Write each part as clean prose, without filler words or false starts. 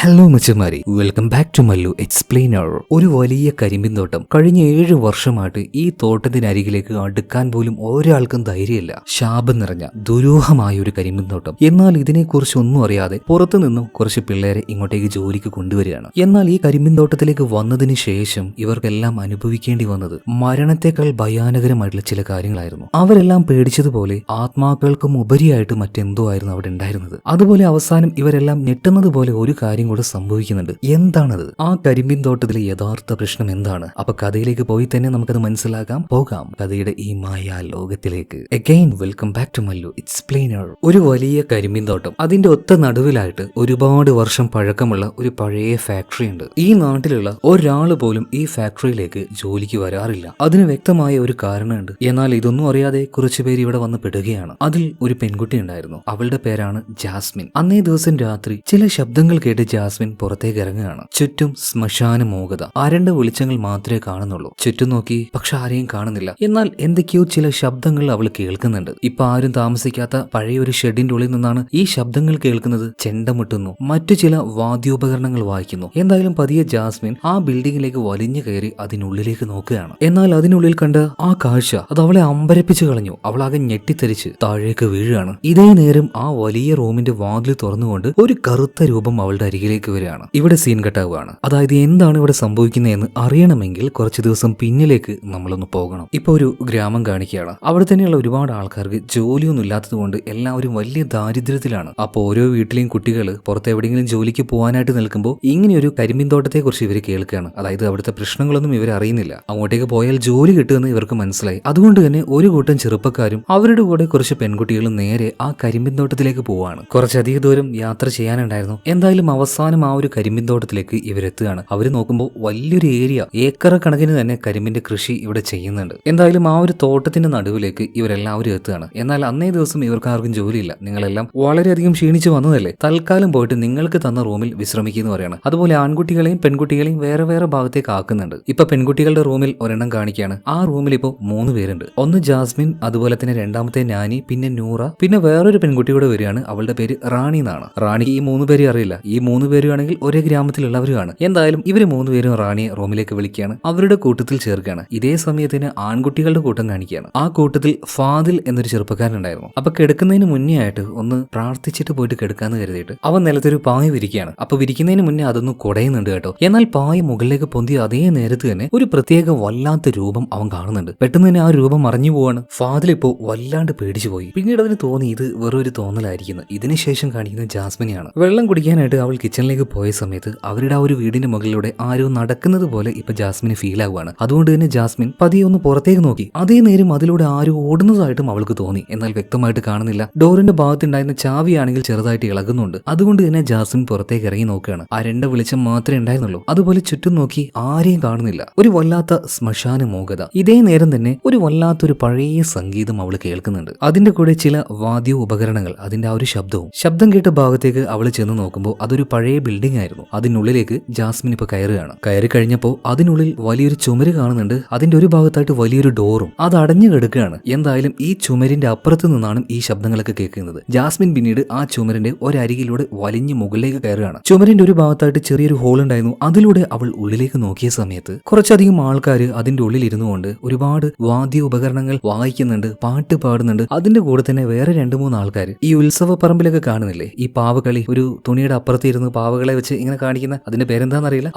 Hello മച്ചമാരി, welcome back to Mallu explainer. ഒരു വലിയ കരിമ്പിൻ തോട്ടം. കഴിഞ്ഞ 7 വർഷമായിട്ട് ഈ തോട്ടത്തിനരികിലേക്ക് അടുക്കാൻ പോലും ഒരാൾക്കും ധൈര്യമില്ല. ശാപം നിറഞ്ഞ ദുരൂഹമായ ഒരു കരിമ്പിൻ തോട്ടം. എന്നാൽ ഇതിനെക്കുറിച്ച് ഒന്നും അറിയാതെ പുറത്തു നിന്നും കുറച്ച് പിള്ളേരെ ഇങ്ങോട്ടേക്ക് ജോലിക്ക് കൊണ്ടുവരികയാണ്. എന്നാൽ ഈ കരിമ്പിൻ തോട്ടത്തിലേക്ക് വന്നതിന് ശേഷം ഇവർക്കെല്ലാം അനുഭവിക്കേണ്ടി വന്നത് മരണത്തെക്കാൾ ഭയാനകരമായിട്ടുള്ള ചില കാര്യങ്ങളായിരുന്നു. അവരെല്ലാം പേടിച്ചതുപോലെ ആത്മാക്കൾക്കും ഉപരിയായിട്ട് മറ്റെന്തോ ആയിരുന്നു അവിടെ ഉണ്ടായിരുന്നത്. അതുപോലെ അവസാനം ഇവരെല്ലാം ഞെട്ടുന്നത് പോലെ ഒരു കാര്യം കൂടെ സംഭവിക്കുന്നുണ്ട്. എന്താണത്? ആ കരിമ്പിൻ തോട്ടത്തിലെ യഥാർത്ഥ പ്രശ്നം എന്താണ്? അപ്പൊ കഥയിലേക്ക് പോയി തന്നെ നമുക്കത് മനസ്സിലാക്കാം. പോകാം കഥയുടെ ഈ മായാ ലോകത്തിലേക്ക്. Again welcome back to Mallu explainer. ഒരു വലിയ കരിമ്പിൻ തോട്ടം. അതിന്റെ ഒത്ത നടുവിലായിട്ട് ഒരുപാട് വർഷം പഴക്കമുള്ള ഒരു പഴയ ഫാക്ടറി ഉണ്ട്. ഈ നാട്ടിലുള്ള ഒരാൾ പോലും ഈ ഫാക്ടറിയിലേക്ക് ജോലിക്ക് വരാറില്ല. അതിന് വ്യക്തമായ ഒരു കാരണമുണ്ട്. എന്നാൽ ഇതൊന്നും അറിയാതെ കുറച്ചു പേര് ഇവിടെ വന്ന് പെടുകയാണ്. അതിൽ ഒരു പെൺകുട്ടി ഉണ്ടായിരുന്നു. അവളുടെ പേരാണ് ജാസ്മിൻ. അന്നേ ദിവസം രാത്രി ചില ശബ്ദങ്ങൾ കേട്ട് ജാസ്മിൻ പുറത്തേക്ക് ഇറങ്ങുകയാണ്. ചുറ്റും ശ്മശാന മൂകത. ആരണ്ട വെളിച്ചങ്ങൾ മാത്രമേ കാണുന്നുള്ളൂ. ചുറ്റും നോക്കി, പക്ഷെ ആരെയും കാണുന്നില്ല. എന്നാൽ എന്തൊക്കെയോ ചില ശബ്ദങ്ങൾ അവൾ കേൾക്കുന്നുണ്ട്. ഇപ്പൊ ആരും താമസിക്കാത്ത പഴയ ഒരു ഷെഡിന്റെ ഉള്ളിൽ നിന്നാണ് ഈ ശബ്ദങ്ങൾ കേൾക്കുന്നത്. ചെണ്ടമുട്ടുന്നു, മറ്റു ചില വാദ്യോപകരണങ്ങൾ വായിക്കുന്നു. എന്തായാലും പതിയെ ജാസ്മിൻ ആ ബിൽഡിങ്ങിലേക്ക് വലിഞ്ഞു കയറി അതിനുള്ളിലേക്ക് നോക്കുകയാണ്. എന്നാൽ അതിനുള്ളിൽ കണ്ട ആ കാഴ്ച അത് അവളെ അമ്പരപ്പിച്ചു കളഞ്ഞു. അവളാകെ ഞെട്ടിത്തെറിച്ച് താഴേക്ക് വീഴുകയാണ്. ഇതേ നേരം ആ വലിയ റൂമിന്റെ വാതിൽ തുറന്നുകൊണ്ട് ഒരു കറുത്ത രൂപം അവളുടെ അരികിലേക്ക് വരികയാണ്. ഇവിടെ സീൻ കട്ടാവുകയാണ്. അതായത് എന്താണ് ഇവിടെ സംഭവിക്കുന്നതെന്ന് അറിയണമെങ്കിൽ കുറച്ചു ദിവസം പിന്നിലേക്ക് നമ്മളൊന്ന് പോകണം. ഇപ്പൊ ഒരു ഗ്രാമം കാണിക്കുകയാണ്. അവിടെ തന്നെയുള്ള ഒരുപാട് ആൾക്കാർക്ക് ജോലിയൊന്നും ഇല്ലാത്തത് കൊണ്ട് എല്ലാവരും വലിയ ദാരിദ്ര്യത്തിലാണ്. അപ്പൊ ഓരോ വീട്ടിലെയും കുട്ടികൾ പുറത്ത് എവിടെയെങ്കിലും ജോലിക്ക് പോകാനായിട്ട് നിൽക്കുമ്പോൾ ഇങ്ങനെയൊരു കരിമ്പിൻ തോട്ടത്തെ കുറിച്ച് ഇവർ കേൾക്കുകയാണ്. അതായത് അവിടുത്തെ പ്രശ്നങ്ങളൊന്നും ഇവർ അറിയുന്നില്ല. അങ്ങോട്ടേക്ക് പോയാൽ ജോലി കിട്ടുമെന്ന് ഇവർക്ക് മനസ്സിലായി. അതുകൊണ്ട് തന്നെ ഒരു കൂട്ടം ചെറുപ്പക്കാരും അവരുടെ കൂടെ കുറച്ച് പെൺകുട്ടികളും നേരെ ആ കരിമ്പിൻ തോട്ടത്തിലേക്ക് പോവാണ്. കുറച്ചധികം ദൂരം യാത്ര ചെയ്യാനുണ്ടായിരുന്നു. എന്തായാലും അവസാനം ആ ഒരു കരിമ്പിൻ തോട്ടത്തിലേക്ക് ഇവരെത്തുകയാണ്. അവർ നോക്കുമ്പോൾ വലിയൊരു ഏരിയ, ഏക്കർ കണക്കിന് തന്നെ കരിമ്പിന്റെ കൃഷി ഇവിടെ ചെയ്യുന്നുണ്ട്. എന്തായാലും ആ ഒരു തോട്ടത്തിന്റെ നടുവിലേക്ക് ഇവരെല്ലാവരും എത്തുകയാണ്. എന്നാൽ അന്നേ ദിവസം ഇവർക്ക് ആർക്കും ജോലിയില്ല. നിങ്ങളെല്ലാം വളരെയധികം ക്ഷീണിച്ചു വന്നതല്ലേ, തൽക്കാലം പോയിട്ട് നിങ്ങൾക്ക് തന്ന റൂമിൽ വിശ്രമിക്കുന്നു പറയാണ്. അതുപോലെ ആൺകുട്ടികളെയും പെൺകുട്ടികളെയും വേറെ വേറെ ഭാഗത്തേക്ക് ആക്കുന്നുണ്ട്. ഇപ്പൊ പെൺകുട്ടികളുടെ റൂമിൽ ഒരെണ്ണം കാണിക്കുകയാണ്. ആ റൂമിൽ ഇപ്പോൾ 3 പേരുണ്ട്. ഒന്ന് ജാസ്മിൻ, അതുപോലെ തന്നെ രണ്ടാമത്തെ നാനി, പിന്നെ നൂറ, പിന്നെ വേറൊരു പെൺകുട്ടി കൂടെ വരികയാണ്. അവളുടെ പേര് റാണി എന്നാണ്. റാണിക്ക് ഈ 3 പേരെ അറിയില്ല. ഈ 3 പേരുമാണെങ്കിൽ ഒരേ ഗ്രാമത്തിലുള്ളവരുമാണ്. എന്തായാലും ഇവര് 3 പേരും റാണിയെ റൂമിലേക്ക് വിളിക്കുകയാണ്. അവരുടെ കൂട്ടത്തിൽ ചേർക്കുകയാണ്. ഇതേ സമയത്തിന് ആൺകുട്ടികളുടെ കൂട്ടം കാണിക്കുകയാണ്. ആ കൂട്ടത്തിൽ ഫാദിൽ എന്നൊരു ചെറുപ്പക്കാരനുണ്ടായിരുന്നു. അപ്പൊ കിടക്കുന്നതിന് മുന്നേ ആയിട്ട് ഒന്ന് പ്രാർത്ഥിച്ചിട്ട് പോയിട്ട് കിടക്കാന്ന് കരുതിയിട്ട് അവൻ നിലത്തൊരു പായ വിരിക്കുകയാണ്. അപ്പൊ വിരിക്കുന്നതിന് മുന്നേ അതൊന്ന് കുടയുന്നുണ്ട് കേട്ടോ. എന്നാൽ പായ മുകളിലേക്ക് പൊന്തി അതേ നേരത്ത് തന്നെ ഒരു പ്രത്യേക വല്ലാത്ത രൂപം അവൻ കാണുന്നുണ്ട്. പെട്ടെന്ന് തന്നെ ആ രൂപം മറിഞ്ഞു പോവാണ്. ഫാദിൽ ഇപ്പോ വല്ലാണ്ട് പേടിച്ചു പോയി. പിന്നീട് അതിന് തോന്നി ഇത് വെറൊരു തോന്നലായിരിക്കുന്നു. ഇതിനുശേഷം കാണിക്കുന്നത് ജാസ്മിനെയാണ്. വെള്ളം കുടിക്കാനായിട്ട് അവൾ കിച്ചണിലേക്ക് പോയ സമയത്ത് അവരുടെ ആ ഒരു വീടിന്റെ മുകളിലൂടെ ആരോ നടക്കുന്നത് പോലെ ഇപ്പൊ ജാസ്മിന് ഫീൽ ആവുകയാണ്. അതുകൊണ്ട് തന്നെ ജാസ്മിൻ പതിയെ ഒന്ന് പുറത്തേക്ക് നോക്കി. അതേ നേരം അതിലൂടെ ആരോ ഓടുന്നതായിട്ടും അവൾക്ക് തോന്നി. എന്നാൽ വ്യക്തമായിട്ട് കാണുന്നില്ല. ഡോറിന്റെ ഭാഗത്തുണ്ടായിരുന്ന ചാവിയാണെങ്കിൽ ചെറുതായിട്ട് ഇളകുന്നുണ്ട്. അതുകൊണ്ട് തന്നെ ജാസ്മിൻ പുറത്തേക്ക് ഇറങ്ങി നോക്കുകയാണ്. ആ 2 വെളിച്ചം മാത്രമേ ഉണ്ടായിരുന്നുള്ളൂ. അതുപോലെ ചുറ്റും നോക്കി ആരെയും കാണുന്നില്ല. ഒരു വല്ലാത്ത ശ്മശാന മൂകത. ഇതേ നേരം തന്നെ ഒരു വല്ലാത്തൊരു പഴയ സംഗീതം അവൾ കേൾക്കുന്നുണ്ട്. അതിന്റെ കൂടെ ചില വാദ്യ ഉപകരണങ്ങൾ, അതിന്റെ ആ ഒരു ശബ്ദം കേട്ട ഭാഗത്തേക്ക് അവൾ ചെന്ന് നോക്കുമ്പോൾ അതൊരു പഴയ ബിൽഡിംഗ് ആയിരുന്നു. അതിനുള്ളിലേക്ക് ജാസ്മിൻ ഇപ്പൊ കയറുകയാണ്. കയറി കഴിഞ്ഞപ്പോൾ അതിനുള്ളിൽ വലിയൊരു ചുമര് കാണുന്നുണ്ട്. അതിന്റെ ഒരു ഭാഗത്തായിട്ട് വലിയൊരു ഡോറും അത് അടഞ്ഞു കിടക്കുകയാണ്. എന്തായാലും ഈ ചുമരിന്റെ അപ്പുറത്ത് നിന്നാണ് ഈ ശബ്ദങ്ങളൊക്കെ കേൾക്കുന്നത്. ജാസ്മിൻ പിന്നീട് ആ ചുമരിന്റെ ഒരരികിലൂടെ വലിഞ്ഞ് മുകളിലേക്ക് കയറുകയാണ്. ചുമരിന്റെ ഒരു ഭാഗത്തായിട്ട് ചെറിയൊരു ഹോൾ ഉണ്ടായിരുന്നു. അതിലൂടെ അവൾ ഉള്ളിലേക്ക് നോക്കിയ സമയത്ത് കുറച്ചധികം ആൾക്കാർ അതിന്റെ ഉള്ളിൽ ഇരുന്നുകൊണ്ട് ഒരുപാട് വാദ്യ ഉപകരണങ്ങൾ വായിക്കുന്നുണ്ട്, പാട്ട് പാടുന്നുണ്ട്. അതിന്റെ കൂടെ തന്നെ വേറെ 2-3 ആൾക്കാർ ഈ ഉത്സവ പറമ്പിലൊക്കെ കാണുന്നില്ലേ, ഈ പാവകളി, ഒരു തുണിയുടെ അപ്പുറത്ത് ഇരുന്ന് പാവകളെ വെച്ച് ഇങ്ങനെ കാണിക്കുന്ന, അതിന്റെ പേരെന്താണെന്നറിയില്ല,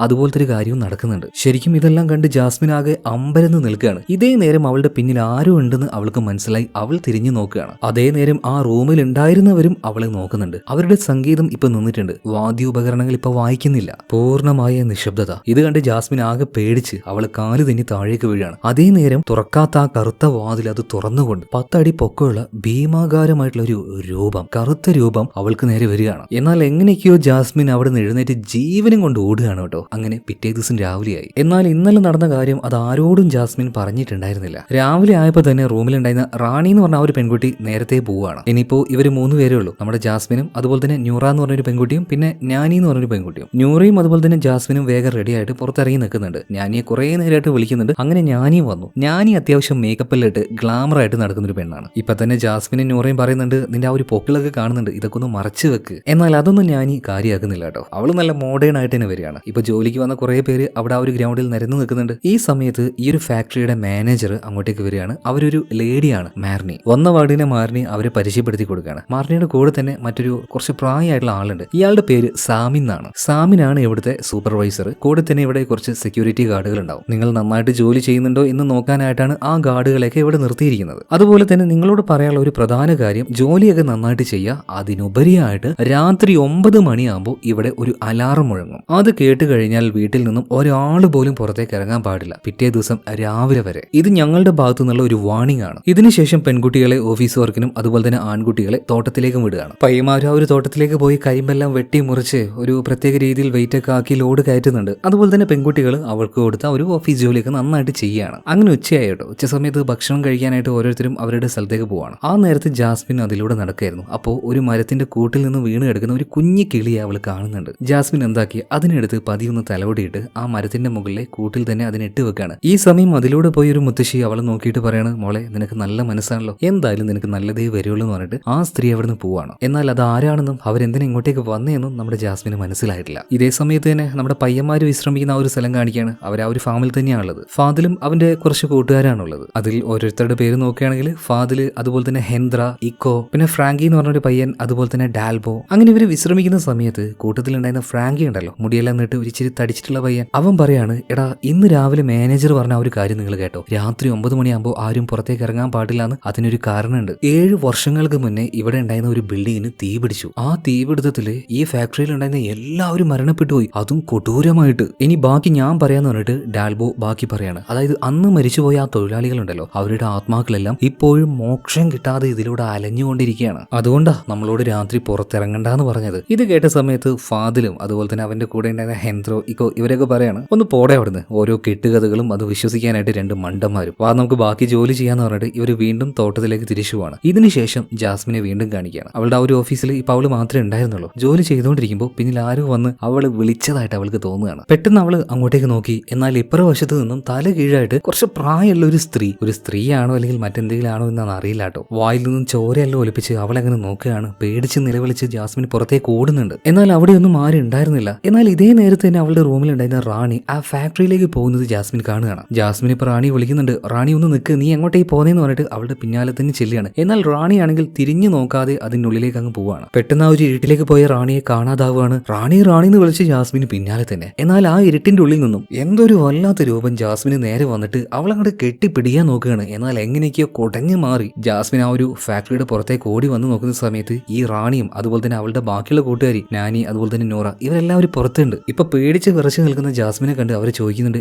അതുപോലത്തെ ഒരു കാര്യവും നടക്കുന്നുണ്ട്. ശരിക്കും ഇതെല്ലാം കണ്ട് ജാസ്മിൻ ആകെ അമ്പരന്ന് നിൽക്കുകയാണ്. ഇതേ നേരം അവളുടെ പിന്നിൽ ആരോ ഉണ്ടെന്ന് അവൾക്ക് മനസ്സിലായി. അവൾ തിരിഞ്ഞു നോക്കുകയാണ്. അതേ നേരം ആ റൂമിൽ ഉണ്ടായിരുന്നവരും അവളെ നോക്കുന്നുണ്ട്. അവരുടെ സംഗീതം ഇപ്പൊ നിന്നിട്ടുണ്ട്. വാദ്യോപകരണങ്ങൾ ഇപ്പൊ വായിക്കുന്നില്ല. പൂർണ്ണമായ നിശബ്ദത. ഇത് കണ്ട് ജാസ്മിൻ ആകെ പേടിച്ച് അവൾ കാല് തന്നെ താഴേക്ക് വീഴാണ്. അതേ നേരം തുറക്കാത്ത ആ കറുത്ത വാതിൽ അത് തുറന്നുകൊണ്ട് 10 അടി പൊക്കമുള്ള ഭീമാകാരമായിട്ടുള്ള ഒരു രൂപം, കറുത്ത രൂപം അവൾക്ക് നേരെ വരികയാണ്. എന്നാൽ എങ്ങനെയൊക്കെയോ ജാസ്മിൻ അവിടെ നിന്ന് എഴുന്നേറ്റ് ജീവനും കൊണ്ട് ഓടുകയാണ് കേട്ടോ. അങ്ങനെ പിറ്റേ ദിവസം രാവിലെയായി. എന്നാൽ ഇന്നലെ നടന്ന കാര്യം അത് ആരോടും ജാസ്മിൻ പറഞ്ഞിട്ടുണ്ടായിരുന്നില്ല. രാവിലെ ആയപ്പോൾ തന്നെ റൂമിലുണ്ടായിരുന്ന റാണി എന്ന് പറഞ്ഞ ആ ഒരു പെൺകുട്ടി നേരത്തെ പോവുകയാണ്. ഇനിയിപ്പോ ഇവർ 3 പേരേ ഉള്ളൂ. നമ്മുടെ ജാസ്മിനും അതുപോലെ തന്നെ ന്യൂറ എന്ന് പറഞ്ഞൊരു പെൺകുട്ടിയും പിന്നെ ഞാനി എന്ന് പറഞ്ഞൊരു പെൺകുട്ടിയും. ന്യൂറയും അതുപോലെ തന്നെ ജാസ്മിനും വേഗം റെഡി ആയിട്ട് പുറത്തിറങ്ങി നിൽക്കുന്നുണ്ട്. ഞാനിയെ കുറെ നേരമായിട്ട് വിളിക്കുന്നുണ്ട്. അങ്ങനെ ഞാനിയും വന്നു. ഞാനി അത്യാവശ്യം മേക്കപ്പെല്ലാം ഗ്ലാമർ ആയിട്ട് നടക്കുന്ന ഒരു പെണ്ണാണ്. ഇപ്പൊ തന്നെ ജാസ്മിനും ന്യൂറയും പറയുന്നുണ്ട്, നിന്റെ ആ ഒരു പൊക്കിളൊക്കെ കാണുന്നുണ്ട്, ഇതൊക്കെ ഒന്ന് മറച്ചു വെക്ക്. എന്നാൽ അതൊന്നും ഞാനി കാര്യമാക്കുന്നില്ല. നിൽക്കുന്നില്ല കേട്ടോ. അവള് നല്ല മോഡേൺ ആയിട്ട് തന്നെ വരികയാണ്. ഇപ്പൊ ജോലിക്ക് വന്ന കുറെ പേര് അവിടെ ആ ഒരു ഗ്രൗണ്ടിൽ നിരന്നു നിൽക്കുന്നുണ്ട്. ഈ സമയത്ത് ഈ ഒരു ഫാക്ടറിയുടെ മാനേജർ അങ്ങോട്ടേക്ക് വരികയാണ്. അവരൊരു ലേഡിയാണ് മാർണി. വന്ന വാർഡിനെ മാർണി അവരെ പരിചയപ്പെടുത്തി കൊടുക്കുകയാണ്. മാർണിയുടെ കൂടെ തന്നെ മറ്റൊരു കുറച്ച് പ്രായമായിട്ടുള്ള ആളുണ്ട്. ഇയാളുടെ പേര് സാമിൻ എന്നാണ്. സാമിനാണ് ഇവിടുത്തെ സൂപ്പർവൈസർ. കൂടെ തന്നെ ഇവിടെ കുറച്ച് സെക്യൂരിറ്റി ഗാർഡുകൾ ഉണ്ടാവും. നിങ്ങൾ നന്നായിട്ട് ജോലി ചെയ്യുന്നുണ്ടോ എന്ന് നോക്കാനായിട്ടാണ് ആ ഗാർഡുകളെയൊക്കെ ഇവിടെ നിർത്തിയിരിക്കുന്നത്. അതുപോലെ തന്നെ നിങ്ങളോട് പറയാനുള്ള ഒരു പ്രധാന കാര്യം, ജോലിയൊക്കെ നന്നായിട്ട് ചെയ്യുക. അതിനുപരിയായിട്ട് രാത്രി 9 മണിയാകുമ്പോൾ ഇവിടെ ഒരു അലാറം മുഴങ്ങും. അത് കേട്ട് കഴിഞ്ഞാൽ വീട്ടിൽ നിന്നും ഒരാൾ പോലും പുറത്തേക്ക് ഇറങ്ങാൻ പാടില്ല, പിറ്റേ ദിവസം രാവിലെ വരെ. ഇത് ഞങ്ങളുടെ ഭാഗത്തു നിന്നുള്ള ഒരു വാർണിംഗ് ആണ്. ഇതിനുശേഷം പെൺകുട്ടികളെ ഓഫീസ് വർക്കിനും അതുപോലെ തന്നെ ആൺകുട്ടികളെ തോട്ടത്തിലേക്കും വിടുകയാണ്. പയ്യന്മാർ ആ ഒരു തോട്ടത്തിലേക്ക് പോയി കരിമ്പെല്ലാം വെട്ടി മുറിച്ച് ഒരു പ്രത്യേക രീതിയിൽ വെയിറ്റ് ഒക്കെ ആക്കി ലോഡ് കയറ്റുന്നുണ്ട്. അതുപോലെ തന്നെ പെൺകുട്ടികൾ അവർക്ക് കൊടുത്ത ഒരു ഓഫീസ് ജോലിയൊക്കെ നന്നായിട്ട് ചെയ്യുകയാണ്. അങ്ങനെ ഉച്ചയായിട്ടോ. ഉച്ച സമയത്ത് ഭക്ഷണം കഴിക്കാനായിട്ട് ഓരോരുത്തരും അവരുടെ സ്ഥലത്തേക്ക് പോവാണ്. ആ നേരത്ത് ജാസ്മിൻ അതിലൂടെ നടക്കായിരുന്നു. അപ്പോൾ ഒരു മരത്തിന്റെ കൂട്ടിൽ നിന്ന് വീണ് കിടക്കുന്ന ഒരു കുഞ്ഞു കിളിയെ അവൾ കാണുന്നുണ്ട്. ജാസ്മിൻ എന്താക്കി അതിനെടുത്ത് പതിയൊന്ന് തലവടിയിട്ട് ആ മരത്തിന്റെ മുകളിലെ കൂട്ടിൽ തന്നെ അതിനിട്ട് വെക്കാണ്. ഈ സമയം അതിലൂടെ പോയി ഒരു മുത്തശ്ശി അവളെ നോക്കിയിട്ട് പറയാണ്, മോളെ നിനക്ക് നല്ല മനസ്സാണല്ലോ, എന്തായാലും നിനക്ക് നല്ലതേ വരുള്ളൂ എന്ന് പറഞ്ഞിട്ട് ആ സ്ത്രീ അവിടുന്ന് പോവാണ്. എന്നാൽ അത് ആരാണെന്നും അവരെന്തിനാ ഇങ്ങോട്ടേക്ക് വന്നതെന്നും നമ്മുടെ ജാസ്മിന് മനസ്സിലായിട്ടില്ല. ഇതേ സമയത്ത് തന്നെ നമ്മുടെ പയ്യന്മാര് വിശ്രമിക്കുന്ന ആ ഒരു സ്ഥലം കാണിക്കുകയാണ്. അവർ ആ ഒരു ഫാമിൽ തന്നെയാണുള്ളത്. ഫാദിലും അവന്റെ കുറച്ച് കൂട്ടുകാരാണുള്ളത്. അതിൽ ഓരോരുത്തരുടെ പേര് നോക്കുകയാണെങ്കിൽ ഫാദില്, അതുപോലെ തന്നെ ഹെന്ദ്ര, ഇക്കോ, പിന്നെ ഫ്രാങ്കി എന്ന് പറഞ്ഞൊരു പയ്യൻ, അതുപോലെ തന്നെ ഡാൽബോ. അങ്ങനെ ഇവര് വിശ്രമിക്കുന്ന സമയത്ത് കൂട്ടത്തിലുണ്ടായിരുന്ന ഫ്രാങ്കി ഉണ്ടല്ലോ, മുടിയെല്ലാം നിന്നിട്ട് ഒരു ഇച്ചിരി തടിച്ചിട്ടുള്ള പയ്യൻ, അവൻ പറയാണ്, എടാ ഇന്ന് രാവിലെ മാനേജർ പറഞ്ഞ ആ ഒരു കാര്യം നിങ്ങൾ കേട്ടോ, രാത്രി 9 മണിയാകുമ്പോൾ ആരും പുറത്തേക്ക് ഇറങ്ങാൻ പാടില്ല എന്ന്. അതിനൊരു കാരണമുണ്ട്. 7 വർഷങ്ങൾക്ക് മുന്നേ ഇവിടെ ഉണ്ടായിരുന്ന ഒരു ബിൽഡിങ്ങിന് തീ പിടിച്ചു. ആ തീപിടുത്തത്തില് ഈ ഫാക്ടറിയിൽ ഉണ്ടായിരുന്ന എല്ലാവരും മരണപ്പെട്ടു പോയി, അതും കൊടൂരമായിട്ട്. ഇനി ബാക്കി ഞാൻ പറയാന്ന് പറഞ്ഞിട്ട് ഡാൽബോ ബാക്കി പറയാണ്. അതായത് അന്ന് മരിച്ചുപോയ ആ തൊഴിലാളികളുണ്ടല്ലോ, അവരുടെ ആത്മാക്കളെല്ലാം ഇപ്പോഴും മോക്ഷം കിട്ടാതെ ഇതിലൂടെ അലഞ്ഞുകൊണ്ടിരിക്കുകയാണ്. അതുകൊണ്ടാ നമ്മളോട് രാത്രി പുറത്തിറങ്ങണ്ടെന്ന് പറഞ്ഞത്. ഇത് കേട്ട സമയത്ത് ഫാദിലും അതുപോലെ തന്നെ അവന്റെ കൂടെ ഉണ്ടായിരുന്ന ഹെൻദ്രോ, ഇക്കോ ഇവരൊക്കെ പറയാണ്, ഒന്ന് പോടെ അവിടുന്ന്, ഓരോ കെട്ടുകഥകളും അത് വിശ്വസിക്കാനായിട്ട് 2 മണ്ടന്മാരും. നമുക്ക് ബാക്കി ജോലി ചെയ്യാന്ന് പറഞ്ഞിട്ട് ഇവർ വീണ്ടും തോട്ടത്തിലേക്ക് തിരിച്ചു പോവാണ്. ഇതിനുശേഷം ജാസ്മിനെ വീണ്ടും കാണിക്കുകയാണ്. അവളുടെ ആ ഒരു ഓഫീസിൽ ഇപ്പൊ അവള് മാത്രമേ ഉണ്ടായിരുന്നുള്ളൂ. ജോലി ചെയ്തുകൊണ്ടിരിക്കുമ്പോൾ പിന്നിൽ ആരോ വന്ന് അവള് വിളിച്ചതായിട്ട് അവൾക്ക് തോന്നുകയാണ്. പെട്ടെന്ന് അവള് അങ്ങോട്ടേക്ക് നോക്കി. എന്നാൽ ഇപ്പുറവശത്ത് നിന്നും തല കീഴായിട്ട് കുറച്ച് പ്രായമുള്ള ഒരു സ്ത്രീയാണോ അല്ലെങ്കിൽ മറ്റെന്തെങ്കിലും ആണോ എന്നാണ് അറിയില്ല കേട്ടോ. വായിൽ നിന്നും ചോരയെല്ലാം ഒലിപ്പിച്ച് അവളെങ്ങനെ നോക്കുകയാണ്. പേടിച്ച് നിലവിളിച്ച് ജാസ്മിൻ പുറത്തേക്ക് ഓടുന്നുണ്ട്. എന്നാൽ അവിടെയൊന്നും ആരും ഉണ്ടായിരുന്നില്ല. എന്നാൽ ഇതേ നേരത്തെ തന്നെ അവളുടെ റൂമിൽ ഉണ്ടായിരുന്ന റാണി ആ ഫാക്ടറിയിലേക്ക് പോകുന്നത് ജാസ്മിൻ കാണുകയാണ്. ജാസ്മിൻ ഇപ്പൊ റാണി വിളിക്കുന്നുണ്ട്, റാണി ഒന്ന് നിൽക്ക്, നീ എങ്ങോട്ടേക്ക് പോകുന്നതെന്ന് പറഞ്ഞിട്ട് അവളുടെ പിന്നാലെ തന്നെ ചെല്ലുകയാണ്. എന്നാൽ റാണിയാണെങ്കിൽ തിരിഞ്ഞു നോക്കാതെ അതിനുള്ളിലേക്ക് അങ്ങ് പോവാണ്. പെട്ടെന്ന് ആ ഒരു ഇരുട്ടിലേക്ക് പോയ റാണിയെ കാണാതാവുകയാണ്. റാണി എന്ന് വിളിച്ച് ജാസ്മിന് പിന്നാലെ തന്നെ. എന്നാൽ ആ ഇരുട്ടിന്റെ ഉള്ളിൽ നിന്നും എന്തൊരു വല്ലാത്ത രൂപം ജാസ്മിന് നേരെ വന്നിട്ട് അവളങ്ങോട്ട് കെട്ടിപ്പിടിക്കാൻ നോക്കുകയാണ്. എന്നാൽ എങ്ങനെയൊക്കെയോ കൊടഞ്ഞു മാറി ജാസ്മിൻ ആ ഒരു ഫാക്ടറിയുടെ പുറത്തേക്ക് ഓടി വന്ന് നോക്കുന്ന സമയത്ത് ഈ റാണിയും അതുപോലെ തന്നെ അവളുടെ ബാക്കിയുള്ള കൂട്ടുകാരി നാനി, അതുപോലെ തന്നെ നോറ, ഇവരെല്ലാവരും പുറത്തുണ്ട്. ഇപ്പൊ പേടിച്ച് വിറച്ച് നിൽക്കുന്ന ജാസ്മിനെ കണ്ട് അവർ ചോദിക്കുന്നുണ്ട്,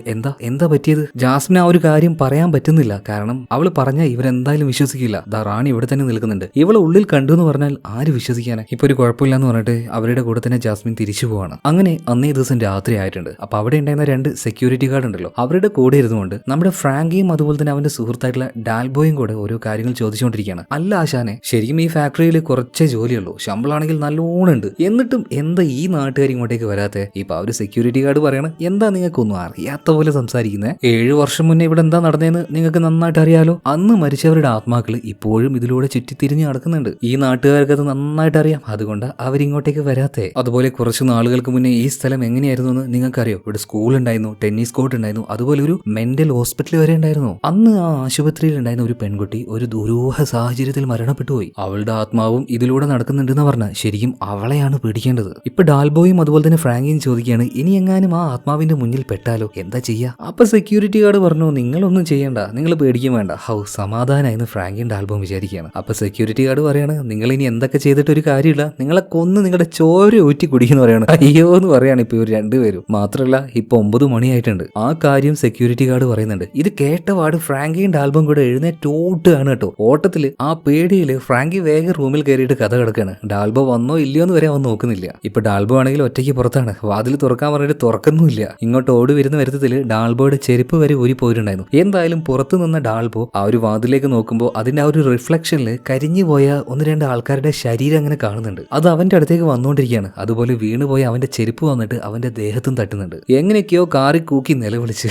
എന്താ പറ്റിയത്? ജാസ്മിന് ആ ഒരു കാര്യം പറയാൻ പറ്റുന്നില്ല. കാരണം അവള് പറഞ്ഞാൽ ഇവരെന്തായാലും വിശ്വസിക്കില്ല. റാണി ഇവിടെ തന്നെ നിൽക്കുന്നുണ്ട്. ഇവളെ ഉള്ളിൽ കണ്ടു എന്ന് പറഞ്ഞാൽ ആര് വിശ്വസിക്കാനാ? ഇപ്പൊ ഒരു കുഴപ്പമില്ല എന്ന് പറഞ്ഞിട്ട് അവരുടെ കൂടെ തന്നെ ജാസ്മിൻ തിരിച്ചു പോവാണ്. അങ്ങനെ അന്നേ ദിവസം രാത്രി ആയിട്ടുണ്ട്. അപ്പൊ അവിടെ ഉണ്ടായിരുന്ന 2 സെക്യൂരിറ്റി ഗാർഡ് ഉണ്ടല്ലോ, അവരുടെ കൂടെ ഇരുന്നുകൊണ്ട് നമ്മുടെ ഫ്രാങ്കിയും അതുപോലെ തന്നെ അവന്റെ സുഹൃത്തായിട്ടുള്ള ഡാൽബോയും കൂടെ ഓരോ കാര്യങ്ങൾ ചോദിച്ചുകൊണ്ടിരിക്കുകയാണ്. അല്ല ആശാനെ, ശരിക്കും ഈ ഫാക്ടറിയിൽ കുറച്ചേ ജോലിയുള്ളൂ, ശമ്പളമാണെങ്കിൽ നല്ലോണം ഉണ്ട്, എന്നിട്ടും എന്താ ഈ നാട്ടുകാർ ഇങ്ങോട്ടേക്ക് വരാത്തെ? ഇപ്പൊ ആ ഒരു സെക്യൂരിറ്റി ഗാർഡ് പറയണ, എന്താ നിങ്ങൾക്കൊന്നും അറിയാത്ത പോലെ സംസാരിക്കുന്നത്? 7 വർഷം മുന്നേ ഇവിടെ എന്താ നടന്നതെന്ന് നിങ്ങൾക്ക് നന്നായിട്ട് അറിയാലോ. അന്ന് മരിച്ചവരുടെ ആത്മാക്കൾ ഇപ്പോഴും ഇതിലൂടെ ചുറ്റിത്തിരിഞ്ഞ് നടക്കുന്നുണ്ട്. ഈ നാട്ടുകാർക്ക് അത് നന്നായിട്ട് അറിയാം, അതുകൊണ്ട് അവരിങ്ങോട്ടേക്ക് വരാത്തെ. അതുപോലെ കുറച്ച് നാളുകൾക്ക് മുന്നേ ഈ സ്ഥലം എങ്ങനെയായിരുന്നു എന്ന് നിങ്ങൾക്കറിയോ? ഇവിടെ സ്കൂൾ ഉണ്ടായിരുന്നു, ടെന്നീസ് കോർട്ട് ഉണ്ടായിരുന്നു, അതുപോലെ ഒരു മെന്റൽ ഹോസ്പിറ്റൽ വരെ ഉണ്ടായിരുന്നു. അന്ന് ആ ആശുപത്രിയിൽ ഉണ്ടായിരുന്ന ഒരു പെൺകുട്ടി ഒരു ദുരൂഹ സാഹചര്യത്തിൽ മരണപ്പെട്ടു പോയി. അവളുടെ ആത്മാവും ഇതിലൂടെ നടക്കുന്നുണ്ടെന്ന് പറഞ്ഞാൽ ശരിക്കും അവളെയാണ് പേടിക്കേണ്ടത്. ഇപ്പൊ ഡാൽബോയും അതുപോലെ തന്നെ ഫ്രാങ്കിയും ചോദിക്കുകയാണ്, ഇനി എങ്ങാനും ആ ആത്മാവിന്റെ മുന്നിൽ പെട്ടാലോ എന്താ ചെയ്യാ? അപ്പൊ സെക്യൂരിറ്റി ഗാർഡ് പറഞ്ഞു, നിങ്ങളൊന്നും ചെയ്യണ്ട, നിങ്ങൾ പേടിക്കും വേണ്ട. സമാധാനായിരുന്നു ഫ്രാങ്കിയും ഡാൽബോയും വിചാരിക്കുകയാണ്. അപ്പൊ സെക്യൂരിറ്റി ഗാർഡ് പറയാണ്, നിങ്ങൾ ഇനി എന്തൊക്കെ ചെയ്തിട്ട് ഒരു കാര്യമില്ല, നിങ്ങളെ കൊന്ന് നിങ്ങളുടെ ചോര ഊറ്റി കുടിക്കുന്നു പറയാണ്. അയ്യോ എന്ന് പറയാണ് ഇപ്പൊ ഇവർ രണ്ടുപേരും. മാത്രമല്ല ഇപ്പൊ 9 മണിയായിട്ടുണ്ട്. ആ കാര്യം സെക്യൂരിറ്റി ഗാർഡ് പറയുന്നുണ്ട്. ഇത് കേട്ടപാട് ഫ്രാങ്കിയും ഡാൽബോയും കൂടെ എഴുന്നേറ്റോട്ടാണ് കേട്ടോ. ഓട്ടത്തില് ആ പേടിയില് ഫ്രാങ്കി വേഗം റൂമിൽ കയറിയിട്ട് കഥ കിടക്കാണ്. ഡാൽബോ വന്നോ ഇല്ലയോ എന്ന് വരെ അവൻ നോക്കുന്നില്ല. ഇപ്പൊ ഡാൽബോ ആണെങ്കിൽ ഒറ്റയ്ക്ക് പുറത്താണ്. വാതിൽ തുറക്കാൻ പറഞ്ഞിട്ട് തുറക്കുന്നുമില്ല. ഇങ്ങോട്ട് ഓടി വരുന്ന വരുത്തത്തില് ഡാൽബോയുടെ ചെരുപ്പ് വരെ ഊരി പോയിട്ടുണ്ടായിരുന്നു. എന്തായാലും പുറത്തു നിന്ന ഡാൽബോ ആ ഒരു വാതിലേക്ക് നോക്കുമ്പോൾ അതിന്റെ ആ ഒരു റിഫ്ലക്ഷനിൽ കരിഞ്ഞു പോയ 1-2 ആൾക്കാരുടെ ശരീരം അങ്ങനെ കാണുന്നുണ്ട്. അത് അവന്റെ അടുത്തേക്ക് വന്നുകൊണ്ടിരിക്കുകയാണ്. അതുപോലെ വീണുപോയ അവന്റെ ചെരുപ്പ് വന്നിട്ട് അവന്റെ ദേഹത്തും തട്ടുന്നുണ്ട്. എങ്ങനെയൊക്കെയോ കാറി കൂക്കി നിലവിളിച്ച്